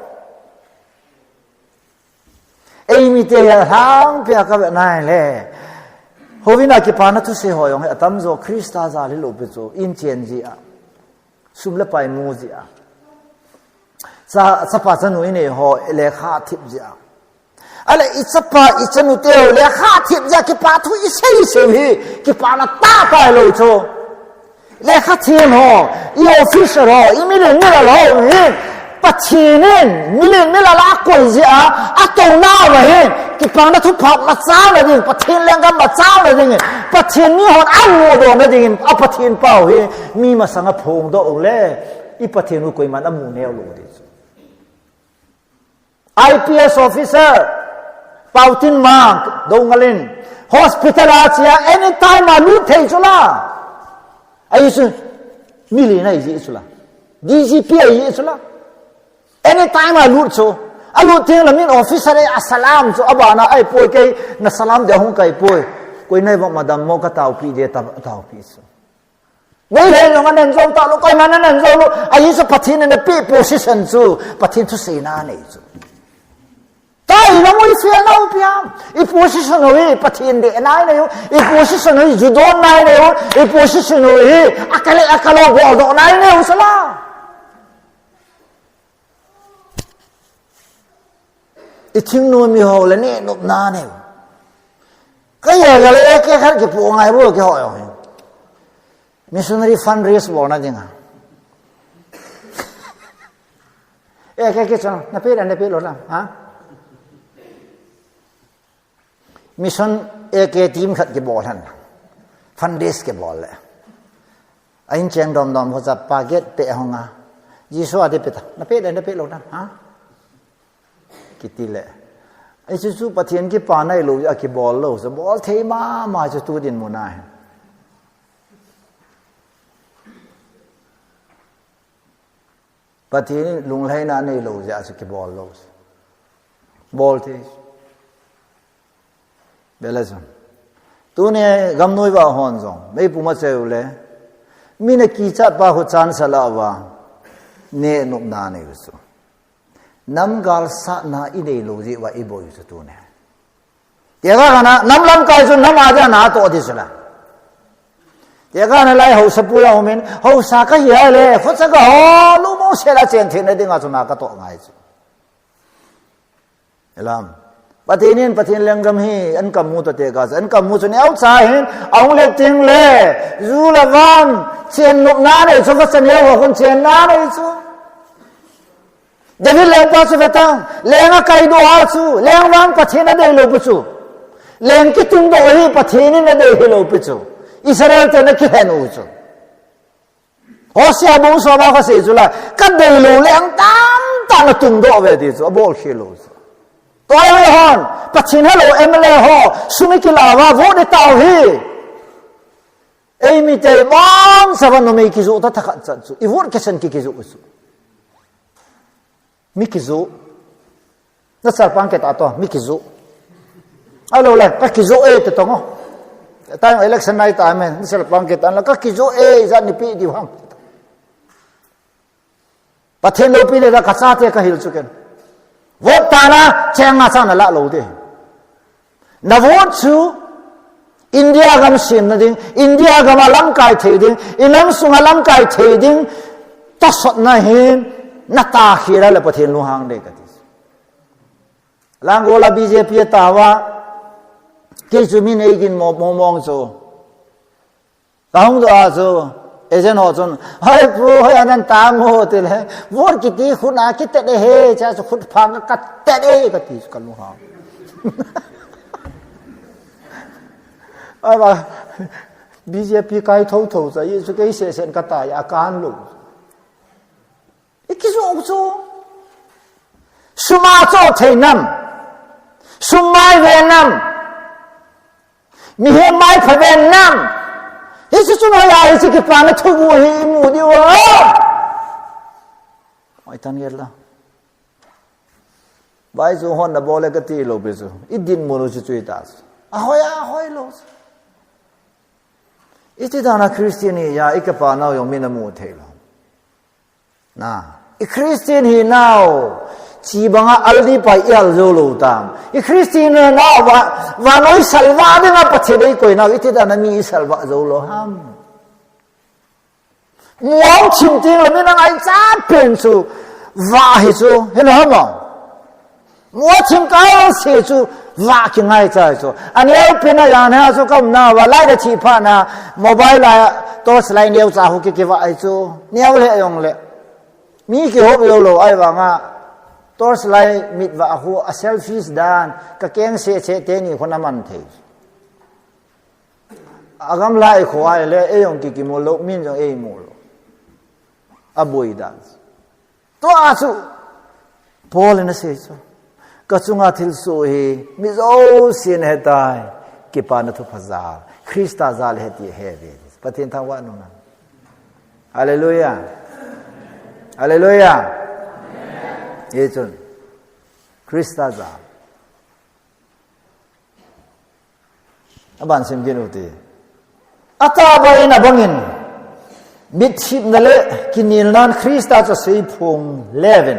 ei mi te hang pe ka ba nai le hovina ki pa na tu se ho yong atam zo Krista za le lo pe zo in chen ji a sum le pai mu ji a sa pa cha nu ne ho le kha thip ji a ale ichapa ichanu te le kha thip ja ki pa thu I sei se hi ki pa na ta ka lo cho le kha thim ho I officer ho I mi le ni la lo hi pa chinen mi le ni la la ko ji a to na wa hi ki pa na thu pha ma cha na ding pa chin leng ga ma cha na ding pa chin ni hon an mo do na ding a pa chin pao hi mi ma sang a phong do le I pa chin u koi man a mu ne lo de IPS officer Pautin Mark Dongalin hospital achia anytime a lu thei chula ai su mili na ji chula DGP ai chula anytime a lu cho a lu theng la min officer ai assalam cho abana ai poi kai na salam de hong kai poi koi nei ba madam mo ka tau pi de tau pi so nei le lo nganen zo ta lo kai man nan zo lo ai su pathin ne pi position chu pathin thu se na nei chu tai la mo se na u piam I position ho I pathin de nai ne I position ho ju don nai ne I position ho akalo bo do nai ne u sala I thing no mi ho le ne no na ne ka ya ga le ke khan ke pu ngai bo ke ho yo missionary fundraising bo na jinga ke chon na pe lo na ha mission ek team khat ke bol han fundraise ke bol le ain cheng dom ho cha paget pe honga jisu ade pe ta na pe lo na ha kiti le ai su pathian ki pa nai lo ya ki bol lo so bol thei ma chu tu din mu na pathian lung lai na nei lo ya chu ki bol lo bol thei belazon tu ne gam noi ba hon zong mei pu ma che le mi ne ki cha pa ho chan sala wa ne nup na ne so nam gal sa na I nei lo ji wa I boy so tu ne te ga na nam lam kai so nam a ja na to di sala te ga na lai ho sa pu la ho men ho sa ka hi le pho sa ga ho lu mo se la chen thin ne ding a so na ka to ngai chu elam pathin lenggam hi an kam mu to te ga an kam mu chune au cha hin aung le ting le zu la van chen nup na ne so ka san ho hun chen na ne chu David leng pa su vetang leng a kai do ha chu leng wang pathin na dei lo pu chu leng ki tung do hi pathin na dei hi lo pu chu Israel te na ki hen u chu Hosea bu so ba ka se chu la ka dei lo leng tam na tung do ve di chu bol khi lo Toi hon pathin hello emle ho sumi ki la wa vo de tau hi ei mi te bang saban no me ki zu ta kha cha chu I vor ke san ki zu su mi ki zu na sar pang ke ta to mi ki zu alo le ka ki zu e te to ngo ta election night ta men sar pang ke ta la ka ki zu e za ni pi di hang pathin lo pi le ka cha te ka hil chu ken vot ta na cheng nga sa na la lo de na vot chu India gam sim na ding India gam alang kai thei ding inang sung alang kai thei ding ta sot na hin na ta khira le pathin lu hang de ka ti lang go la BJP ta wa ke chu mi nei gin mo mong so ta hong do a so ejen ho chon hai pu hai anan ta mo te le vor ki ti khuna ki te de he cha chu khut phang ka te de ka ti ka lu hang ai mà BJP cái thâu thâu ra ý cái sen cái tài à can luôn cái số số suma cho thầy năm sumai về năm mi he mai phải về năm cái số chúng nói là cái plan nó thu mua hi mua đi vào ai tan nghe là bây giờ hòn đã bỏ lại cái tiền lâu bây giờ ít दिन mua rồi chơi ta ahoy lo ít thì thằng Christian này ya ít cái pan nào dùng mình là mua thế lo na ít Christian hi nào chỉ bằng aldi phải yêu dấu lâu tam ít Christian nào và nói salva đi ngapa thế đấy coi nào ít thì thằng mi salva dấu lâu ham muang chim tiếng là mình đang ai cha bên su và hết su hết là không à mua chim cao sẽ su và cái ngay trái su anh em bên này là na su không na và lại là chỉ pha na mobile là tôi slide nêu ra hồ cái vậy su nêu lệ dùng lệ mi cái hộp yêu lâu ai vào ngà tôi slide mít và hồ selfies đan cái keng sẽ thế nàyคนน้ำมันเทagam lại khổ ai lệ ai dùng cái mồ lỗ min dùng ai mồ lỗ abui das to asu Paul na se so kachunga Thilsoh he mi zo sin hetai ki pa na thu phazal Krista zal heti hevi pathin thawa nu na hallelujah hallelujah ye chun Krista zal aban sim gin uti ata ba ina bangin bit ship nale kinil nan Krista cho sei phung 11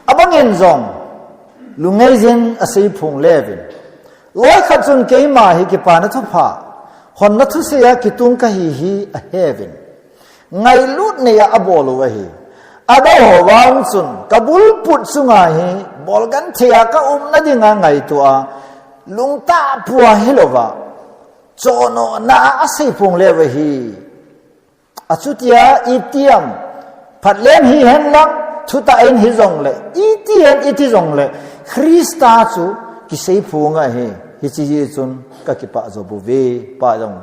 abangin zong lungei jin a sei phung 11 loi khat chun keima hi ki pa na thu pha hon na thu se ya ki tung ka hi a heaven ngai lut ne ya abolo wa hi ada ho wang chun kabul put sunga hi bolgan thia ka na dinga ngai tu a lungta puwa helova chono na a sei phung le wa hi achutia itiam phatlen hi hen lang thuta in hi zong le itiam iti zong le Krista chu ki sei phunga hi chi chun ka ki pa zo bu ve pa jong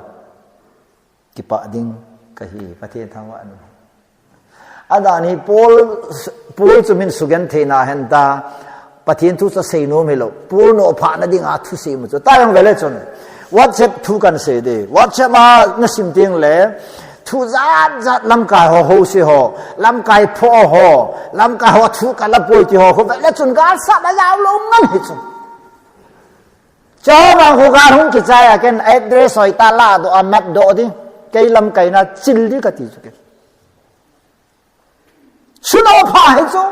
ki pa ding ka hi pathen thangwa anu adani pol chu min sugan thena hen ta pathen thu cha sei no melo pol no pha na ding a thu sei mu chu ta yong vele chun WhatsApp thu kan se de WhatsApp ma na sim ting le thu zat lam kai ho si ho lam kai pho ho lam kai ho thu ka la poi ti ho vậy là chun ga sa da yaw lo ngam hi chu cho bang khu ga hung ki chai a ken address hoi ta la do a map do di kai lam kai na chil di ka ti chu ke suno pha hi chu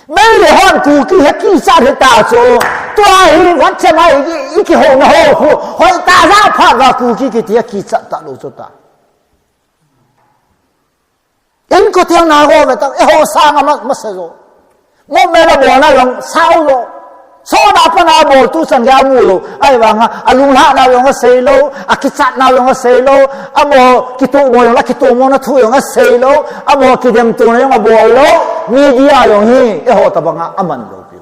mấy le hon ku ki he ki sa he ta chu to hi wat che mai ki ho na ho hoi ta ra pha ga ku ki ti ki cha ta lo chu ta in ko tiang na go ve ta e ho sang ma se zo mo me la bo na long sao lo so da pa na bo tu san ga mu lo ai wa nga alung la na yong se lo a ki chat na yong se lo a mo ki tu mo yong la ki tu mo na thu yong se lo a mo ki dem tu na yong bo lo media yong hi e ho ta ba nga aman lo pi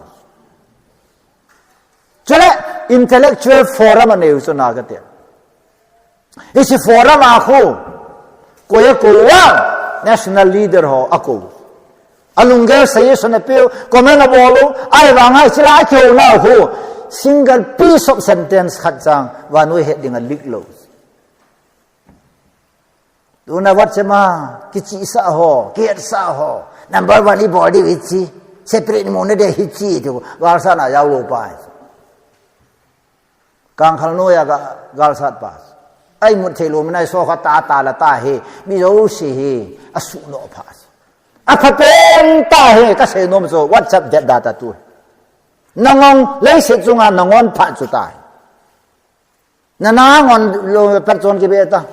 chale intellectual forum ne u so na ga te isi forum a khu ko ye ko wa national leader ho ako alungel saye sone peo komena bolu ai wanga sila kheu na ho single piece of sentence khat chang wa noi heading a lik lo duna wat chema kichi sa ho kiat sa ho number 1 body wichi separate mo ne de hichi to gar sa na yaw lo pa kang khal no ya ga gal sat pa ai một thầy lùm này so khát ta là ta he mi dấu si he asu no pas a phapen ta he ka se nom so WhatsApp that data tu nangong lấy se chunga nangon pha chu tai na ngon lo person ki beta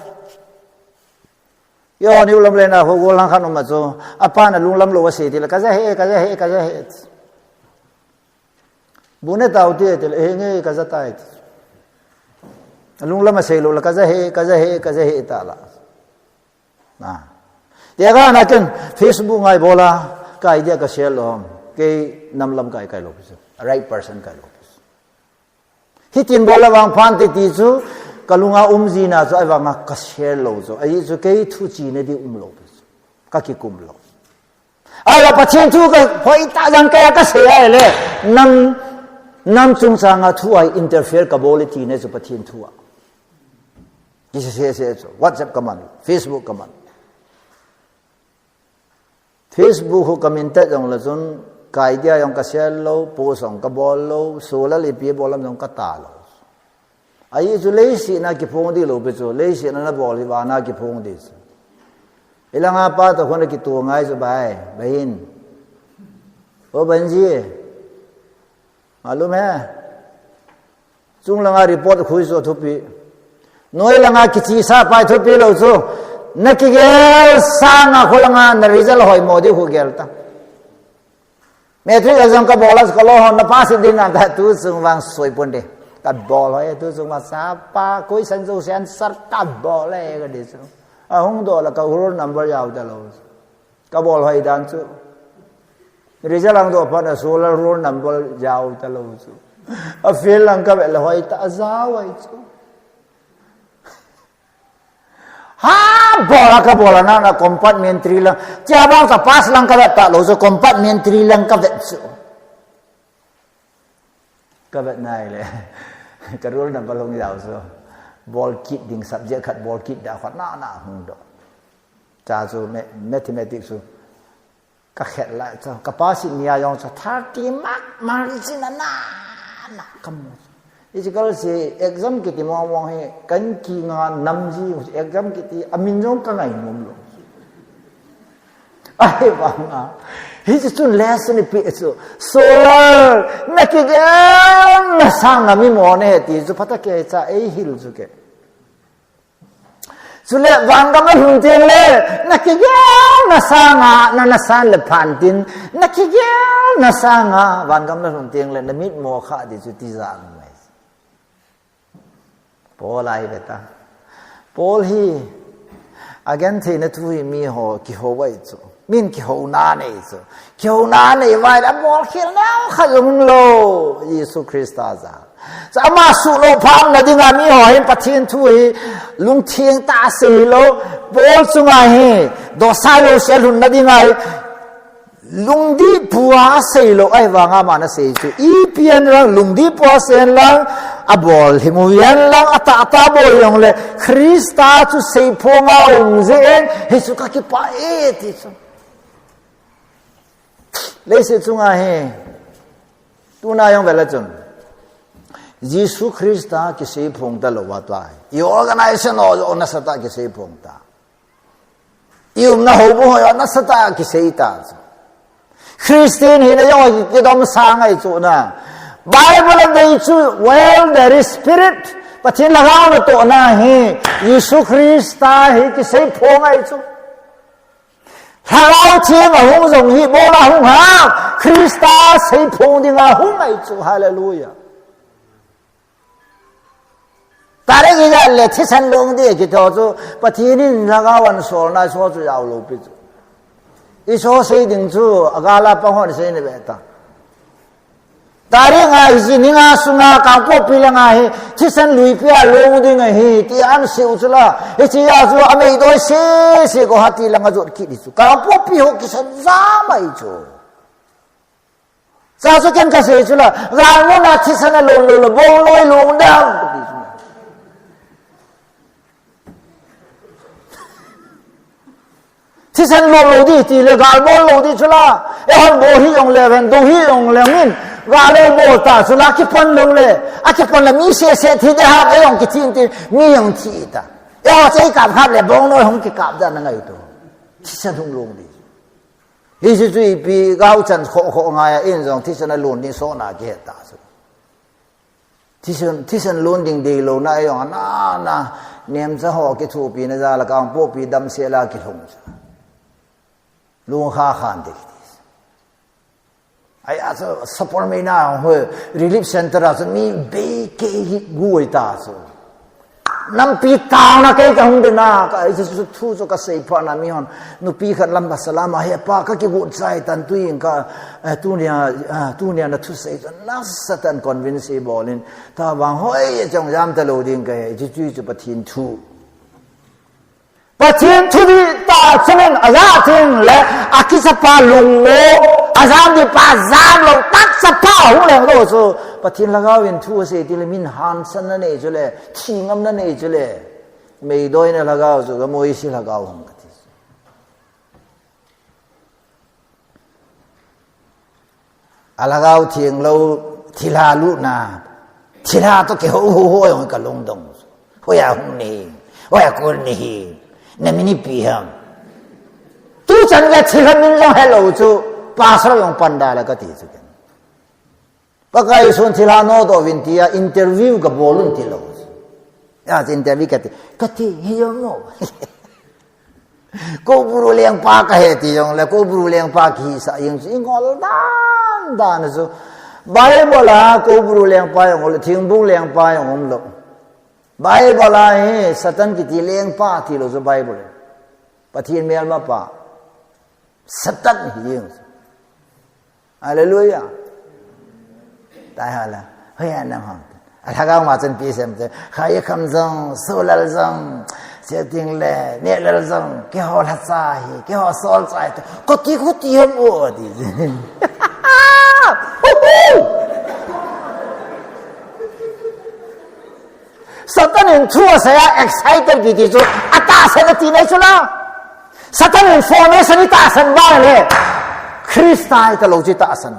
yo ni ulam le na ho go lang khan ma so apa na lung lam lo wa se ti la ka ja he bune tau ti te he nge ka ja tai lung lama sei lo la ka ja he ta la na ya ga na ken Facebook ngai bola ka idea ka share lo ke nam lam kai lo right person kai lo hi tin bola wang phan ti chu kalunga umji na zo ai wanga ka share lo zo ai chu ke thu chi ne di lo ka ki kum lo ai la pathian thu ka phoi ta jang ka se ai le nam chung sang a thu ai interfere ka boliti ne zo pathian thu a ki se WhatsApp kaman Facebook kaman Facebook ho commented jong la zon kai dia yang ka share lo post ong ka bol lo sola le pi bolam jong ka ta lo ai chu le si na ki phong di lo pe chu le si na bol li ba na ki phong di ilanga pa to khon ki tu ngai chu bai bain o ban ji malum hai chung langa report khui so thupi noi langa ki chi sa pai thupi lo chu na ki gel sang a khulanga na result hoi modi khu gel ta metric exam ka bolas ko lo hon na pass din na ta tu sung wang soi pon de ka bol hoi tu sung ma sa pa koi san zo sen sar ka bol le ga de chu a hung do la ka roll number yaw ta lo ka bol hoi dan chu result ang do pa na solar roll number yaw ta lo chu a fail lang ka le hoi ta za wai chu ha bola ka bola na compartment 3 lang cha bang sa pass lang ka ta lo so compartment 3 lang ka vet so ka vet nai le ka roll number long yaw so ball kit ding subject khat ball kit da khat na hung do cha so mathematics so ka khet la so capacity nia yong so 30 mark margin na kam Isikal si exam kiti mo wang he kan ki nga namji exam kiti amin jong ka ngai mum lo ai bang a hi chu lesson pi chu solar nakigam na sang ami mo ne ti chu phata ke cha ei hil chu ke sule wang kam hun ting le nakigam na sanga na san le phan tin nakigam na sanga wang kam na hun ting le na mit mo kha di chu ti za Paul ai beta Paul hi again the na thu mi ho ki ho wai chu min ki ho na nei vai da bol khil na khayum lo Yesu Christa za sa ma su lo pham na dinga mi ho hin pathin thu hi lung thieng ta se lo Paul chunga hi do sa lo sel hun na dinga lung di bua se lo ai wa nga ma na se chu I pian lang lung di bua sen lang abol himuyan lang ata bol yung le Krista chu sei phonga zen Hesu ka ki pa ti chu le se chunga he tu na yung vela chun Yesu Krista ki sei phong ta lo wa ta I organization o na sa ta ki sei phong ta yum na ho bo ho na sa ta ki sei ta Christian hi na yung ki dom sa ngai chu na Bible they chu well there is spirit pathin lagaw na to na hi Yesu Krista hi ki sei phong ai chu halaw thim a hung zong hi bo la hung ha Krista sei phong ding a hung ai chu hallelujah tare gi ga le thi san long de ki to chu pathin in lagaw an sol na so chu yaw lo pi chu I so sei ding chu agala pa hon sei ne be ta Tari nga isi ni nga sunga ka ko pila nga hi chisan lui pia long ding hi ti an siu chula e chi ya chu amei do se ko hati langa jot ki di chu ka po pi ho ki san za mai chu sa so ken ka se chula ga mo na chisan lo bo loi long dang ti chu chisan lo di ti le ga mo lo di chula e hon bo hi yong le ven do hi yong le min ga le bo ta su la ki pon lo le a ki pon la mi se thi de ha e yong ki tin ti mi yong thi ta e ho sei ka khap le bong no hong ki kap da na ngai to chi sa thung long di hi si zui pi gao chan kho nga ya in jong thi san lon ni so na ge ta su thi san lon ding de lo na yong na nem za ho ki thu pi na za la kang po pi dam se la ki thong sa lu kha khan de ai aso support me na ho relief center as me be ke hi guai ta so น้ำปีตาวนะแกก็หงเดินนะก็ไอ้สุดทู่ก็เสียพอนะมีฮอนนุปีขัดลำบากสลามาเฮป้าก็เก็บบุญใจตันตุยก็ตู้เนี่ยนะทุเสียนักสตันคอนวินซีบอลินถ้าบางเฮ้ยจงยามตะโลดิงก็จุยจะปะทินทูปะทินทูที่ตาเชนอาญาทิ้งและอากิสปาลงโลอาจารย์ที่ป้าจามลงตักสปาหุ่นแรงโลโซปะทินละก้าวินทูเสียที่เลมินฮันสันนั่นเองจุเลทิ้งอำนั่นเองจุเลไม่โดยเนี่ยละก้าสุก็มวยสิละก้าหงกันที่ละก้าทิ้งเราทิลาลุนาทิลาตัวเกี่ยวโอ้ยมันก็ลงดงโอ้ยหุ่นนี่โอ้ยคนนี่เนี่ยมินิปีฮัมตู้ฉันก็ทิลามินลงเฮลโลจูป้าสระยองปันดาละก็ที่สุกันป้าก็อยู่ส่วนที่ลานอดวินที่อินเทอร์วิวกับบอลุนที่เราอินเทอร์วิวก็ที่ฮิยองโน่ก็บรูเลียงป้าก็เหตุยองแล้วก็บรูเลียงป้าขี้สายยังสิงอลดานสุไบเบิลอะก็บรูเลียงป้ายองเลยทิ้งบรูเลียงป้ายองเลยไบเบิลอะสัตันกิที่เลียงป้าที่เราจะไบเบิลปะทีนเมียลมาป้าสัตันฮิยองHaleluya. Tahala. Hoya namang. Alhaga macam pisem tu. Kaya kamzong, solal zong, setting le, nelal zong. Kehol hatsahi, kehol sol sai tu. Koti ham o di. Satan yang tua saya excited gitu. Atas saya tidak sulah. Satan information itu asan balik. Kristai itu logi tak asan.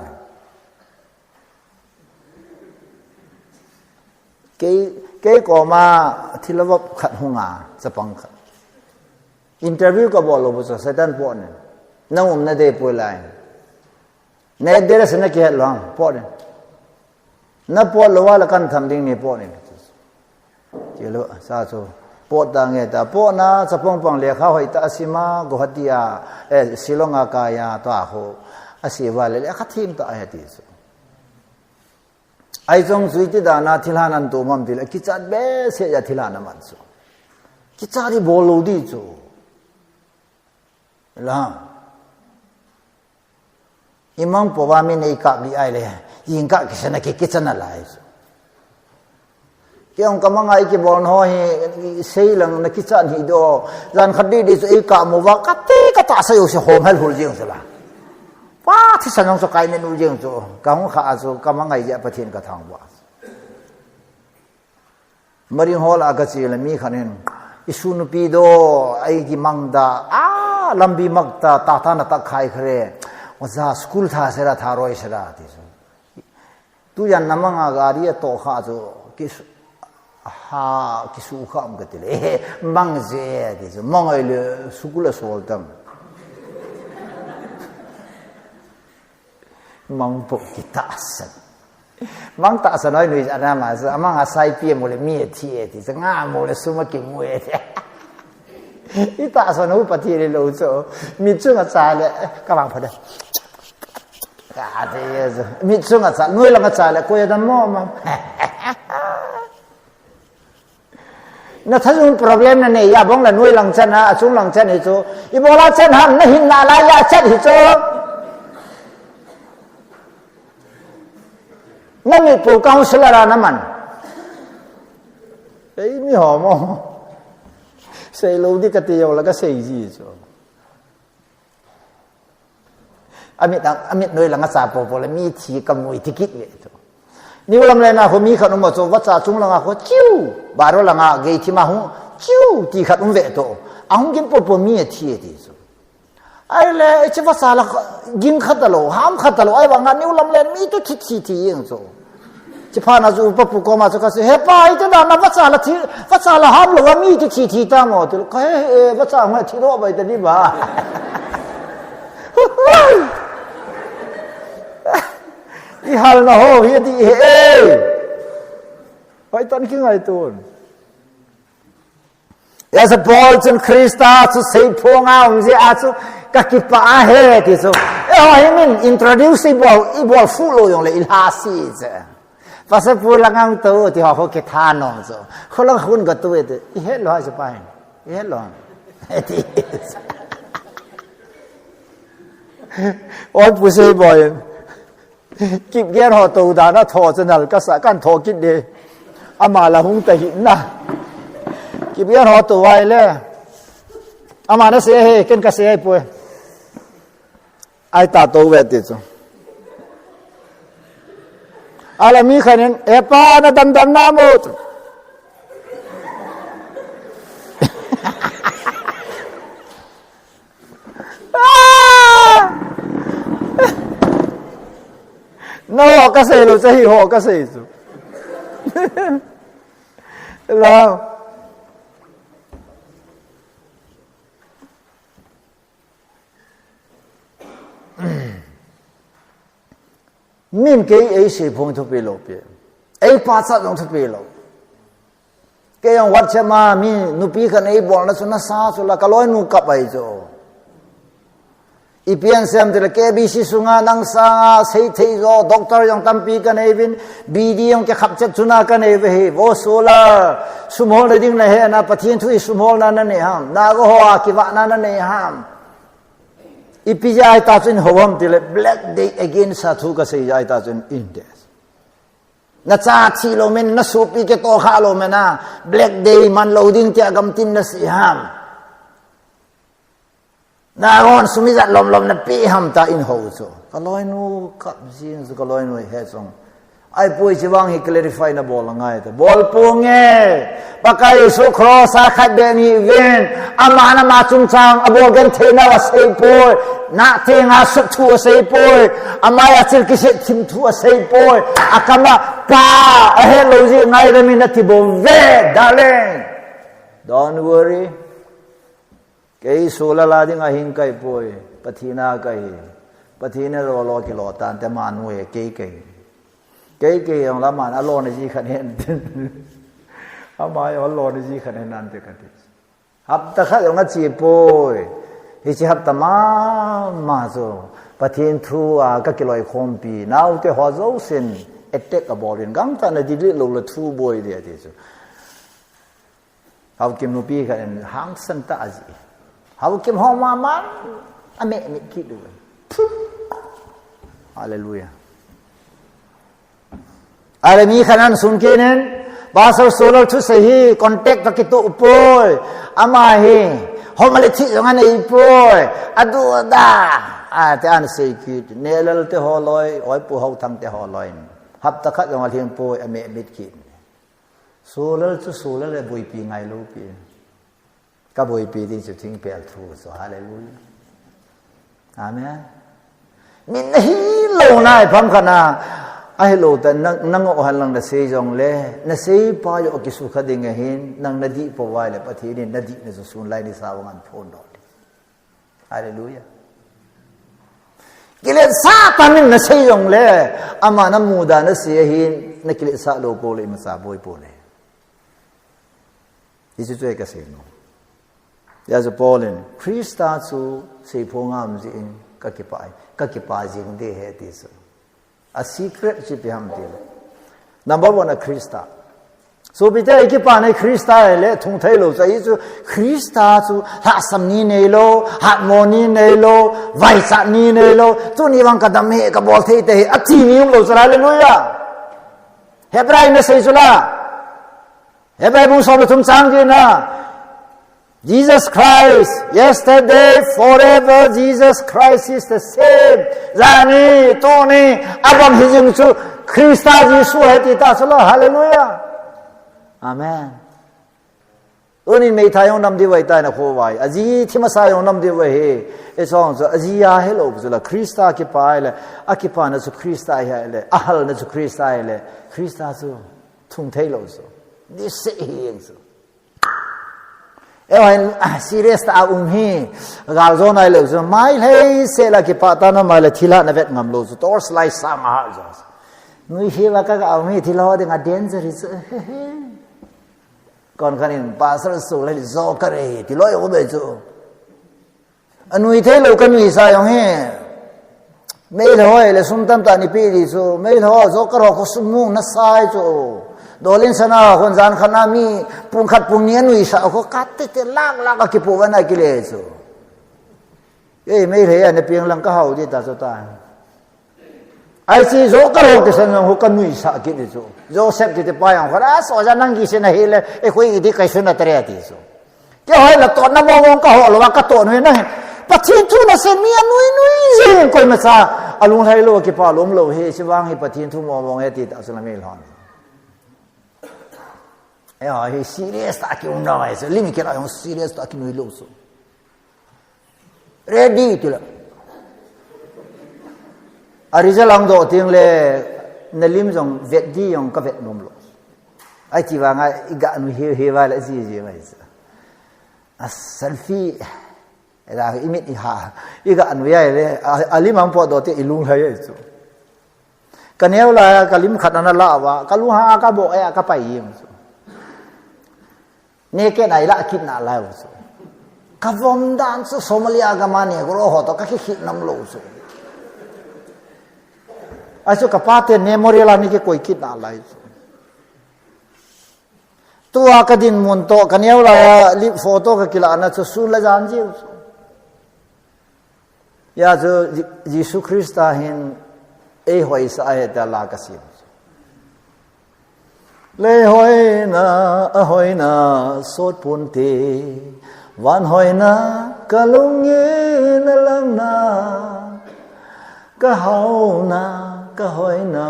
Kei koma tilawap kat hunga sepang kat. Interview ka bolo buso Satan po ne. Nang na de po lai. Ne dera sana kihat lang po ne. Na po lawa lakan thamding ni po ne. Kilo sa so po ta nge ta po na sapong pang le kha hoi ta asima gohatia silonga kaya to ho asiwa le kha thim ta ai ti so ai jong zui ti da na thilanan to mam dil ki chat be se ya thilana man so ki chari bolo di so la imang po wa mi nei ka bi ai le yin ka ki sana ki chana lai so Yang kamangai ki bon ho hi seilang na kichan hi do jan khadi di so ka mo wa kati kata sa yo se hom hal hul jing sala pa thi sanong so kai ne nu jing so ka hong kha so kamangai ja pathin ka thang wa mari hol aga chi la mi khanen isu nu pi do ai ki mangda lambi magta ta ta na ta khai khre waza school tha sera tha roi sera ti so tu yan namanga gari to kha so ki ha kisu kham gatile mangze dis mangai sukula soldam mangpo kitasan mang ta sanoi nui ana ma sa amang asai pie mo le mi thi ti nga mo le suma ki mue te ita sanu pati le lo so mi chunga cha le ka bang phada ka te yes mi chunga cha nui la nga cha le ko ya dan mo ma na thajung problem na ne ya bong la nuôi lang chen ha chung lang chen hi chu I bola chen ham na hin na la ya chen hi chu na mi pu counselor na man ei mi ho mo sei lo di ka ti yo la ka sei ji chu amit nuôi lang sa po po la mi thi ka mui ti kit ve chu Niu lam le na ho mi khat mo so wat cha chung lang ho chiu ba ro lang a ge thi ma hu chiu ti khat ve to ahung gin po po mi thi ti so ai le chi wa sa la gin khat lo ham khat lo ai wa nga niu lam le mi to thi yeng so chi pha na zu pa pu ko ma so ka se he pa ai ta na wa sa la ham lo wa mi to thi ta mo to ka he wa sa ma thi ro ba ta ni ba Ihal na ho hi di Pai tan ki ngai tun Ya sa Paul chen Krista chu sei phonga um je a chu ka ki pa he ti so ho hi min introduce i bol fu lo yong le il ha si ze ภาษาพูดละงังตัวที่เขาเกทานองsoเขาละหุ่นกับตัวเด็กเฮ็ดร้อยจะไปเฮ็ดร้อยที่โอ้ยผู้ชายบ่อยกิบแก่หอตัวดานะทอสนัลก็สะกันทอกิดเดอามาละหุงแต่หินนะกิบแก่หอตัวไว้เลยอามานะเสียให้เกินก็เสียให้ป่วยไอตาตัวเวติจูอะไรมีใครเนี่ยเอป้านะดำหน้าหมดno ka sei lo sei ho ka sei su la min ke ai se phong thu pe lo pe ai pa sa long thu pe lo ke yang wat chama mi nu pi khan ai bol na su na sa su la ka loi nu kap ai jo ipian sem de ke bi si sunga nang sa sei thei zo doctor yang tampi kan evin bd yang ke khap chat chuna kan eve he vo sola sumol le ding na he na pathin thu sumol na na ne ham na go ho ki wa na na ne ham ipija ai ta chin howam de black day again sa thu ka sei ai ta chin indes na cha thi lo men na su pi ke to kha lo men na black day man loading ti agam tin na si ham na ron sumiza lom na pi ham ta in ho so kaloi nu kap jin so kaloi nu he song ai poi chiwang hi clarify na bol ngai ta bol pu nge pakai su cross a khat de ni ven amana ma chung chang abo gen thena wa sei poi na tenga su thu sei poi amaya chil ki se thim thu sei poi akama ka a he lo ji ngai de mi na ti bo ve darling don't worry cái số là đi ngay hình cái bồi pathina cái pathina lo cái lo tanแต่มาหน่วยcái ông làm mà lo này gì khẩn hiện à mà ông lo này gì khẩn hiệnนั่นจะกันดิhấp ta khác ông chỉ bồi thì chỉ hấp ta mà rồi pathin thu các cái loại khom pi nào cái họ dấu xin attack about in gang ta này đi lo là thu bồi đi thì học kim nu pi cái hang san ta gì học kim hoa ma man ame me ki du hallelujah are mi khanan sun ke nen basal solar thu sahi contact ka kitu upoi ama he homale thi jangan ei poi adu da te an sei ki nelal te ho loi oi pu hau thang te ho loi hap ta khat jangal him poi ame mit ki solar chu solar le boi pi ngai lo pi các bồi pi đi chụp thinh bèo thu so hallelujah amen min hi lo nai pham khana ai lo ta nang o han lang da sei jong le na sei pa yo ki su kha ding hin nang na di po wai le pathi ni na di na so sun lai ni sa wangan phon do hallelujah kile sa ta min na sei jong le ama na mu da na se hin na kile sa lo po le ma sa boi po le di chu ka sei no ya zo polin krista chu sei phongam ji in ka ki pa jing de he ti so a secret chi pi ham ti number 1 a krista so bi te ki pa nei krista le thung thai lo sai chu krista chu ha sam ni nei lo ha mo ni nei lo vai sa ni nei lo tu ni wang ka dam he ka bol thei te a chi ni lo sa hallelujah hebrai na sei chu la hebrai bu so thum chang ji na Jesus Christ, yesterday, forever, Jesus Christ is the same. Zani, Tony, Abam Hizim Chu, Christa Jisu Heti Tasala, hallelujah. Amen. Unin may tayong namdiway tayo na kuway. Azi timasayong namdiway he. Isong so, azi ya hello, zula, Christa kipaile, akipa na su Christa hele, ahal na su Christa hele, Christa su, tung taylo so. This saying so. Ewan serious ta hi gal zo nai lo zo mai lei se la ki pa ta na mai la thila na vet ngam lo zo tor slai sang ha zo nui hi wa ka au hi thila de nga danger is kon khanin pasal so le zo ka re ti lo yo be zo anui the lo ka nui sa yong he mấy thôi là sum tâm ta ni pi đi số mấy thôi số cái đó có sum mung nó sai chỗ đồ lên sana con gian khăn ami pung khát pung niên nuôi sao có cắt tê lak cái bộ này cái lệ số cái mấy thế anh piang lăng cái hậu đi ta số ta ai chỉ số cái đó cái sân nó có nuôi sao cái đi số Joseph cái bài ông phải à số ra năng cái sân này là cái khối cái sân là tệ đi số cái hỏi là tuần năm mong cái họ là cái tuần này này bắt thiên thu là sân miên nuôi gì coi mà sao alung hay lo cái pa lom lo he si wang he bắt thiên thu mong he ti ta sân là mấy hòn he serious ta cái ông nói so limit cái ông serious ta cái nuôi lo so ready tu là result ang do tiếng le nalim jong vet di yong ka vet nom lo ai chi wa nga iga nu he wa la gì mai sa selfie ra imit ha iga nu ya le alim ang po do te ilung hai so kaneu la kalim khat na la wa kalu ha ka bo ya ka pai yim so ne ke nai la kit na la so ka vom dan so Somalia ga mani ko ro ho to ka khit nam lo so aso kapate memorial ani ke koi kit na lai tua ka din mun to kaneu la li photo ka kila na so su la jan ji ya zo Jesus Christa hin e hoi sa he ta la ka sim le hoi na sot pun te van hoi na kalung ye na lang na ka hau na ka hoi na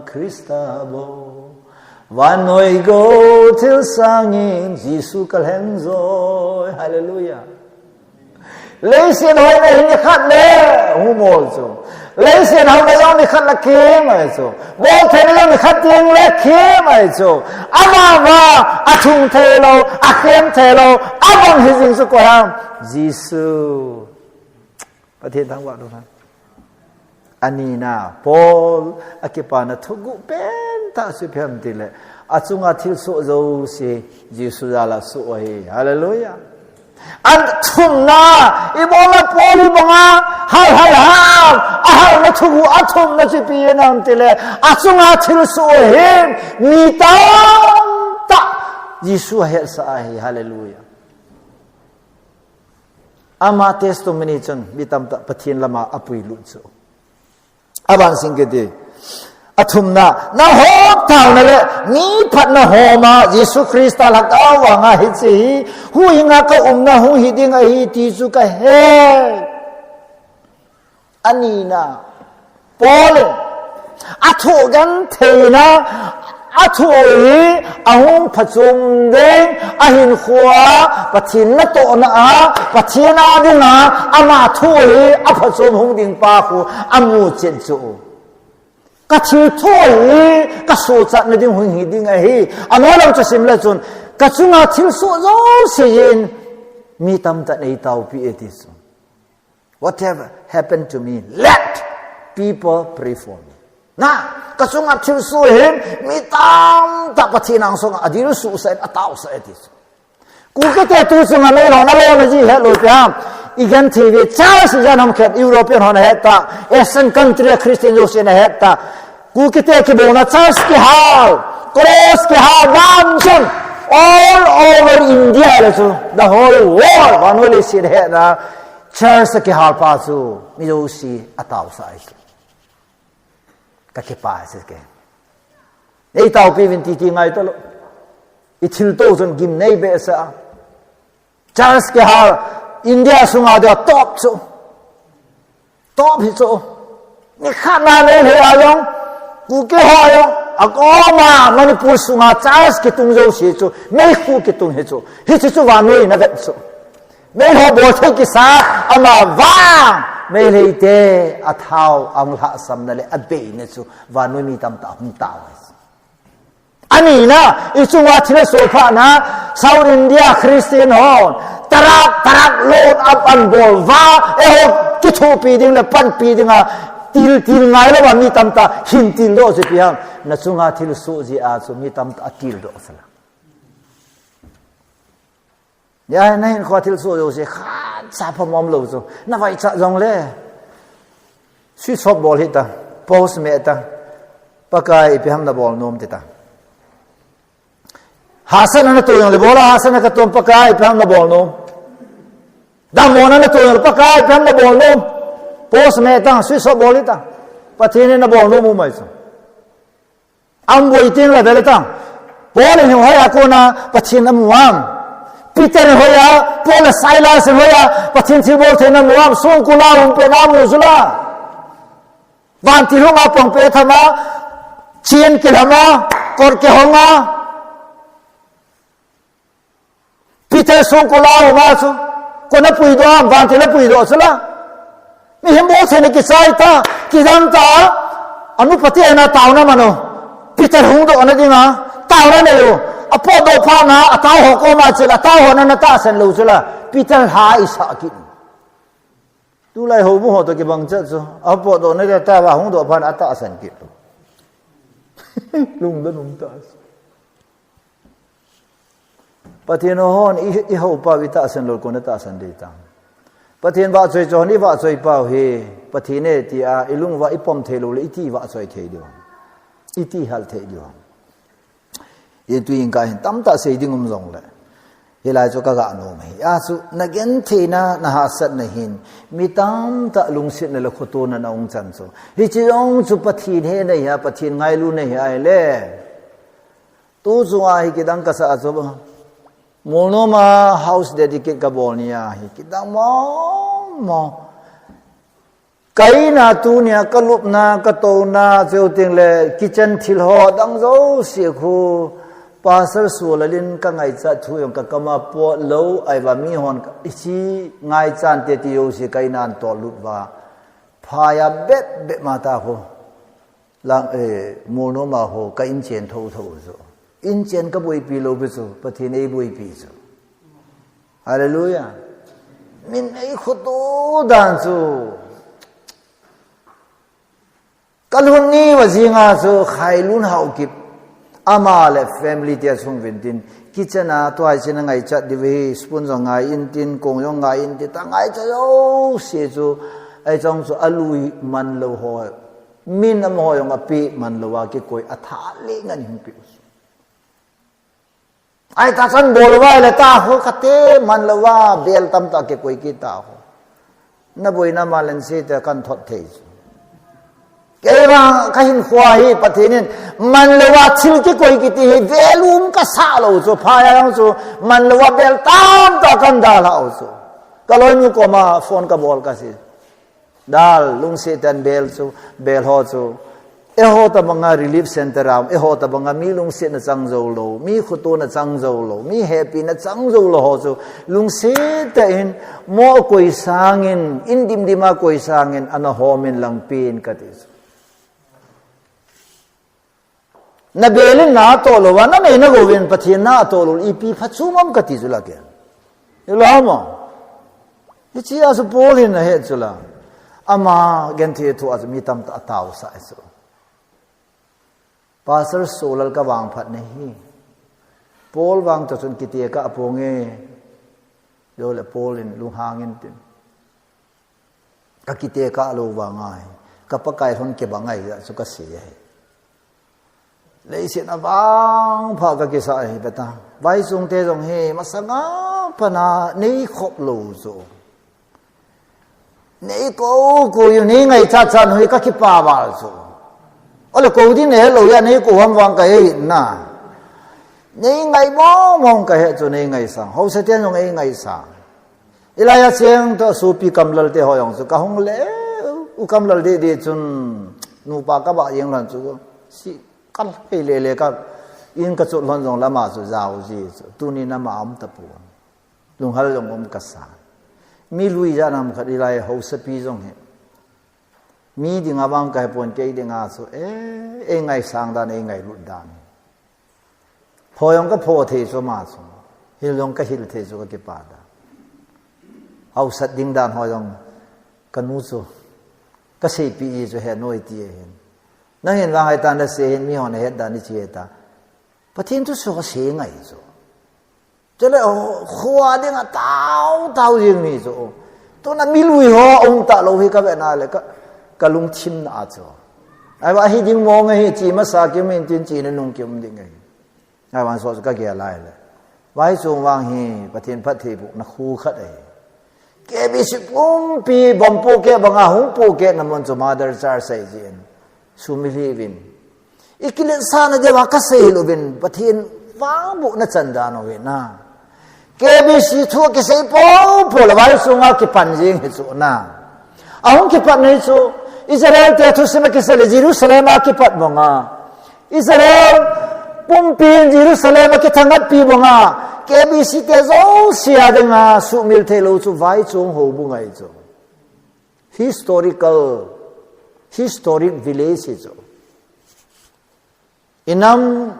Krista bo van hoi go til sangin Jesus kal heng rồi hallelujah lấy xin hoi na hin khat le hu mol so lấy xin hoi na yong ni khat la ke mai so bo the na yong ni khat ting le ke mai so ama va athung the lo akhem the lo abang hi jing so ko ham Jesus ประเทศทั้งว่าดูนะอันนี้นะพออากิปานะทุกุเป็นท่าสุเพียมติเลยอาจุงอาทิลสุโจสิยิสุดาลาสุเฮฮาเลลูยาอันทุมนาอีบอลพอลีบังอาฮัลอาฮัลนะทุกุอาทุมนะสิปีนันติเลยอาจุงอาทิลสุเฮมีตาตายิสุเฮสาเฮฮาเลลูยาอามาเทสต์มินิชนมีตามตะปะเทียนละมาอปุยลุนโซอาบังสิงเกดีอทุมนานาหอบเท่านั่นแหละนี้พัดนาหอมาเยซูคริสต์หลักเอาว่างาฮิซีหูยิงาก็นาหูฮิดิงาฮิติสุกะเฮอันนี้นะปอลอทุกันเทนะอทุยอาหุงผจญเดงอาหินขวาปะทินนะโตนะปะทินาดินะอามาทุยอผจญหงดิงปาคูอามูเจนจูกะทิทุยกะโซจัดนะดิงหงหิดิงไอฮีอันนั้นเราจะสิมละจนกะจุงาทิลโซโซเสียนมีตำตะในเตาปีเอติส whatever happened to me let people pray for meนะกระทรวงอัฐิสุเห็นมีตามตะปะทีนังสงอดีรุสุเสนอตาวเสดิสกูก็แต่ตัวสงไม่หรอกนั่นเลยนะจีเฮลูจ้าอีกันทีวีเจ้าสิจะนำแขกยุโรปีนหอนเฮตตาเอเซนคันทรีคริสเตียนโยเซนเฮตตากูก็แต่ที่บอกนะเจ้าสกิฮาลกรสกิฮาลวันชน all over India เลยจู the whole world วันวันนี้สิเฮตนะเจ้าสกิฮาลป้าจูมิโยซีอตาวเสดิก็แค่ป่าสิแกไอ้เต่าปีวินตีไงตัวละอิทิลโตจนกินในเบสอะจาร์สเกฮาอินเดียสุงาเดียตอบโซนี่ข้านาเลยเหรอยังกูเกี่ยวยังอากอมามันนี่พูดสุงาจาร์สเกตุงโจสิโซไม่คู่เกตุงเฮโซเฮโซวานุยนะเบสโซไม่หัวโบเทกิสาอามาว่างไม่เลยเตะอัฐาวอังละสัมนั่นเลยอัดเบย์เนี่ยสูวานุมีตามตาหุ่นตาวอันนี้นะอีสุวัติเลโซฟานะซาอุดินเดียคริสเตียนฮอนตรักโลดอับอันบอลว่ากิทูปีดิ้งเลยปันปีดิ้งอ่ะติลไงแล้วว่ามีตามตาหินติลโดสิพี่ฮัมนะสุงาติลโซจีอาสุมีตามตาติลโดสละยายนั่นขอทิลโซโยสิข้าซาพมอมโลโซน่าไว้จะจงเลย switch off ball hita post me ta pakai ipiham na ball nom tita hasan na to yung bola hasan na katom pakai ipiham na ball nom damona na to yung pakai ipiham na ball nom post me ta switch off ball hita pathin na ball nom mo mai so am boitin la belata ball ni hoya ko na pathin na muam Peter hoya Paul Silas hoya pathin si ball thena muam sung kula um pe na mu zula van ti hunga pong pe thama chien ke lama kor ke honga Peter sung kula ma su ko na pui do am van ti la pui do sala mi hem ball thena ki sai ta ki dang ta anu pati na taw na mano Peter hung do na dinga taw na ne yo apo do pha na ataw ho ko ma chila taw ho na ta san lo chila Peter ha isa ki tu lai ho bu ho to ki bang cha so apo do na ta ba hung do pha na ta san ki lung da nung ta patino hon I ho pa vi ta san lo ko na ta san de ta pathin ba choi cho ni ba choi pa he pathine ti a ilung wa ipom the lo le iti wa choi the dio iti hal the dio ye tu yin ka hin tam ta sei ding um zong le ye lai cho ka ga no mai a su na gen the na na ha sat na hin mi tam ta lung sit na le khoto na na ong chan so hi chi ong chu pathin he na ya pathin ngai lu na ya le tu zu a hi ki dang ka sa zo ba mono ma house dedicate ka bol ni ya hi ki dang mo kai na tu nia ka lup na ka to na zeu ting le kitchen thil ho dang zo si khu pastor sulalin ka ngai cha thu yong ka kama po lo ai wa mi hon ichi ngai chan te ti yo si kai nan to lut wa pha ya bet ma ta ho lang mono ma ho ka in chen tho zo in chen ka boi pi lo bi zo pathin ei boi pi zo hallelujah min ei khutu dan zo kalun ni wazinga so khailun hau kip ama le family dia sung vintin kitchen a to ai chen ngai chat diwe spoon zo ngai in tin kong yo ngai in ti ta ngai cha yo se zo ai chong so alui man lo ho min am ho yo ngapi man lo wa ki koi atha le ngan him pi ai ta san bol wa le ta ho khate man lo wa bel tam ta ke koi ki ta ho na boi na malan se ta kan thot the cái mà cái hình khoa hi patinin man lewa chil ki koi ki ti velum ka sa lo so phaya yang so man lewa bel tam ta kan da la so kaloi nu ko ma phone ka bol ka si dal lung se tan bel so bel ho so e ho ta banga relief center ram e ho ta banga mi lung se na chang zo lo mi khuto na chang zo lo mi happy na chang zo lo ho so lung se ta in mo koi sangin indim dima koi sangin ana homin lang pin ka ti na belin na to lo wa na nei na go wen pathian na to lo ipi phachumam ka ti zula ke ilamo ichi as polin na he zula ama gen the thu az mi tam ta taw sa so pastor solal ka wang phat ne hi pol wang to chun kitie ka aponge yo le polin lu hangin tin ka kitie ka lo wa ngai ka pakai thon ke bangai ya su ka si lấy chuyện là vang phá cái kia sai vậy ta vay dùng thế dùng he mà sang á phần à nấy khóc lù rồi nấy cô yêu nấy ngày cha cha nói các cái bà bà rồi ở là cô đi nấy lù ya nấy cô ham vang cái na nấy ngày bó mong cái hết rồi nấy ngày sang hậu sẽ tiền dùng ngày sang ilaya siang to supi kamlal te hoyong so kahong le u kamlal de chun nu pa ka ba yeng lan chu si kan le ka in ka chot lon jong lama su zao ji tu ni na ma am ta pu lung hal jong om ka sa mi lui ja nam khadi lai ho sa pi jong he mi ding abang kai pon ke ding a so e ngai sang da ne ngai lut dan phoyong ka pho the so ma so hil jong ka hil the so ka ke pa da au sat ding dan hoyong kanu so ka sei pi so he noi ti he na hin wang ai tan da se hin mi hon he da ni chi ta pathin tu so ka se ngai so cho nên khoa đi ngà tao tao riêng này rồi tôi là mi lui ho ông ta lâu hi các bạn nào lại kalung chin na cho ai ba hi ding mo nge chi ma sa kim min tin chi na nung kim ding ngai ai wan so ka kia lai le vai chung wang hi pathin phat thi bu na khu khat ai ke bi si pum pi bom pu ke banga hung pu ke na mon cho mother char sai jin sumi hi vin ikilin sa na de wa ka sei lo vin pathin wang bu na chan da no ve na ke bi si thu ke sei po la vai sunga ki pan jing he chu na ahung ki pan nei chu Israel te thu sima ke sele Jerusalem a ki pat bonga Israel pumpin Jerusalem ke thangat pi bonga KBC te zo sia denga su mil the lo chu vai chung ho bu ngai chu historic village chu inam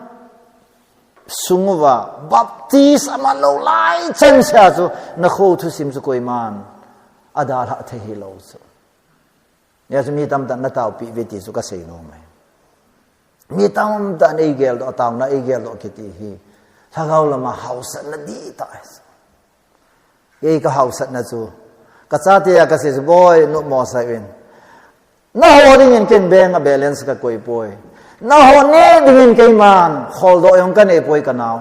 sungwa baptist ama lo lai chen sia chu na kho thu sim chu koi man adal ha the hi lo chu ya mi tam tan na tau pi ve ti chu ka sei no mai mi tam tan ei gel do taw na ei gel do ki ti hi thagau lama house na di ta ei ka house na chu ka cha te ya ka se boy no mo sai win na ho ding in ken bang a balance ka koi boy na ho ne ding in kai man khol do yong ka ne poi ka naw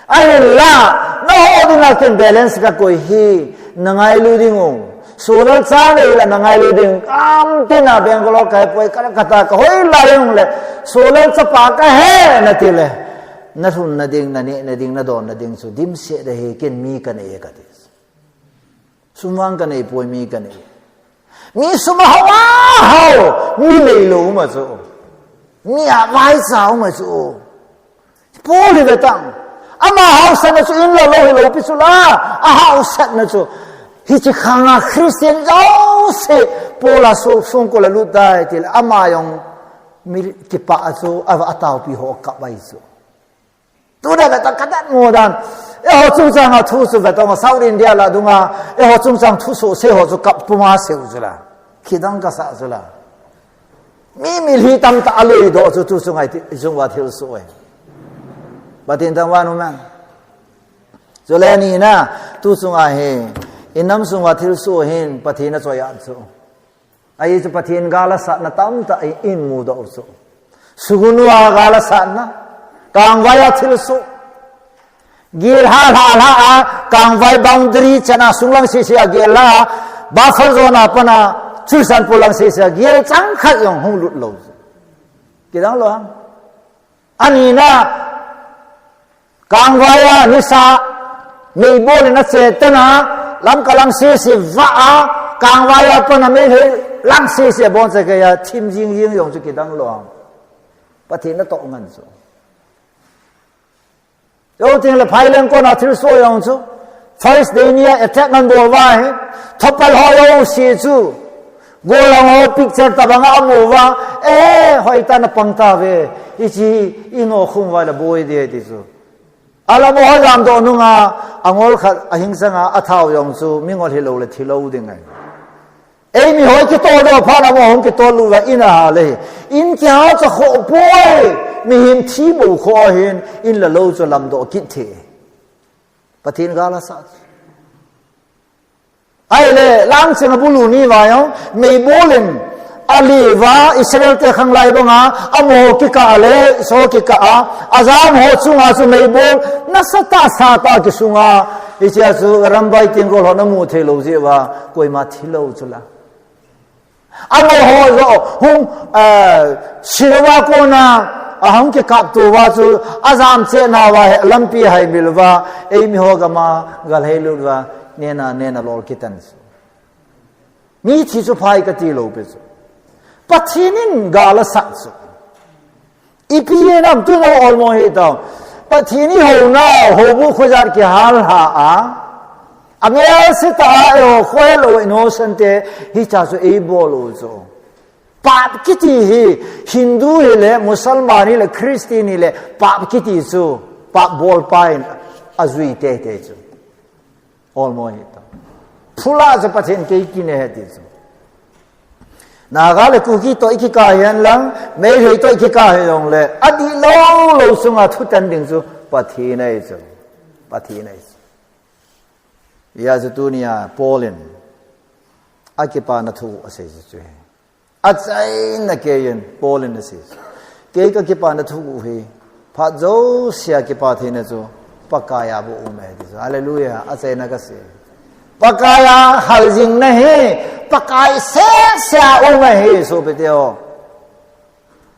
ai la na ho ding a ken balance ka koi hi na ngai lu ding o Solal cha ne la na ngai lu ding kam te na bang lo kai poi ka ta ka hoi la yong le Solal cha pa ka he na ti le na thun na ding na ding na don na ding su dim se de he ken mi ka ne ka ti sumwang ka ne poi mi ka ne mi suma hawa hao mi le lo ma so mi a vai sao ma so po le de tang ama hao san na su in lo lo pi su la a hao san na su hi chi khanga Christian zo se po la so song ko la lu dai ti ama yong mi ki pa so ava atau pi ho ka bai so tu da ta ka dat ngo dan e ho chung chang a thu su va tong South India la dunga e ho chung chang thu so se ho zu kap pu ma se u la khidang ka sa zu la mi hi tam ta alu do zu tu su ngai ti zung wa thil su e ba tin tam wa nu man zo le ni na tu su nga he inam su wa thil su hin pathina cho ya su ai chu pathin ga la sa na tam ta in mu do su sugunwa ga la sa na kang vaya thil su gil ha kang vai boundary chana sunglang si gil la buffer zone apana chusan pulang si gil chang khat yong hung lut lo kidang lo ani na kang vaya nisa nei bol na chetana lam kalang si va kang vaya apana me lang si bon se ke ya thim jing yong chu kidang lo pathi na to ngan so yo ting le phai leng ko na thil so yong chu first day nia attack ngan do wa he thopal ho yo si chu go lang ho picture ta bang amu wa hoi ta na pang ta ve ichi ino khum wa la boy de ti chu ala mo ha jam do nu nga angol khat ahing sanga athau yong chu mingol hi lo le thilo ding ngai mi hoi ki to do pha na mo hong ki to lu wa ina le in kya cha kho boy mi hin thi bu kho hin in la lo cho lam do kit the pathin ga la sa ai le lang sing bu lu ni wa yo mei bolen ali wa Israel te khang lai bonga amo ki ka le so ki ka azam ho chunga chu mei bol na sa ta ki sunga icha su rambai tin ko lo na mu the lo je wa koi ma thi lo chu la amo ho zo hung shirwa ko na ahang ke kap tu wa chu azam che na wa lampi hai milwa mi ho ga ma gal hai lu wa nena lol kitan mi thi chu phai ka ti lo pe chu pathinin gala sa chu ipiye nam tu no olmo he ta pathini ho na ho bu khojar ki hal ha amya se ta yo khwelo innocent te hi cha chu e bolo chu pap kiti hi Hindu hi le Musalman hi le Christian hi le pap kiti chu pap bol pain azui te chu olmo hi ta phula je pathin ke ki ne he ti chu naga le KUKI to ikika yan lang me hei to ikika he yong le adi lo sunga thu tan ding chu pathi nei chu ya zu dunia polin akipa na thu ase chu Achai na keyen Paul na sis. Ke ka kipa na thu he. Pha zo sia kipa the na zo pakaya bu ume dis. Hallelujah. Achai na ka se. Pakaya haljing na he. Pakai se sia ume he so beteo.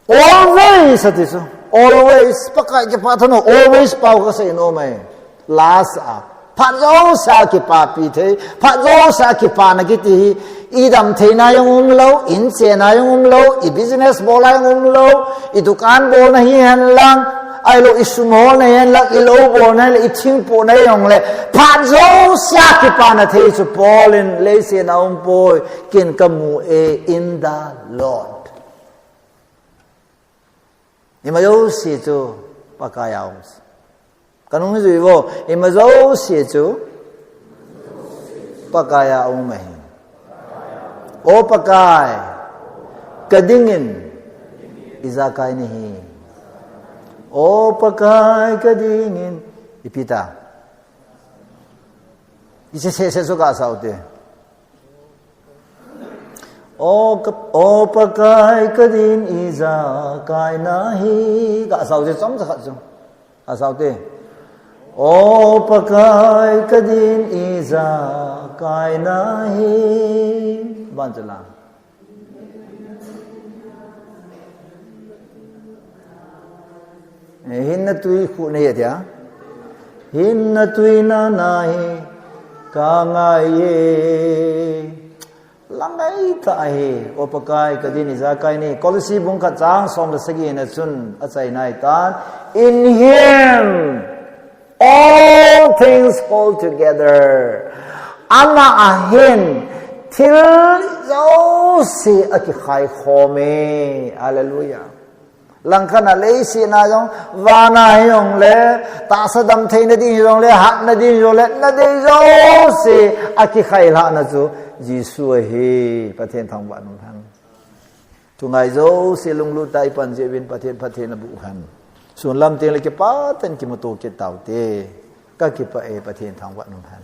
Always atiso. Always pakai kipa thono always pau ka se no me. Last a. Pha zo sa kipa pi the. Pha zo sa kipa na kiti idam thena yung lo in chena yung lo I business bola yung lo I dukan bo na hi han lang ai lo isumo na yan lang ilo bo na I thing po na yung le pha zo sia ki pa na the su polin le se na um po kin kamu in the Lord imayo si tu pakayao kanong ju bo imayo si tu pakayao mai O pakai kadingin izakai nihi O pakai kadingin ipita ise se so ka saute O pakai kadin izakai nahi ka saute som sa khatsum asaute O pakai kadin izakai nahi Banjala. Hinna tui khu ne ya. Hinna tui na nai ka ngai ye. Langai ta he o pakai ka din za kai ni kolisi bung ka chang som da sagi na chun achai nai tan in him all things hold together. Ana ahin Thilsoh si aki khai khome hallelujah langkana le si na jong wana yong le ta sadam thei na di yong le hat na di yong le na de zo si aki khai la na chu jisu he pathen thang ba nu han tu ngai zo si lung lu tai pan je win pathen na bu han sun lam te le ke pa ten ki mo to ke tau te ka ki pa e pathen thang ba nu han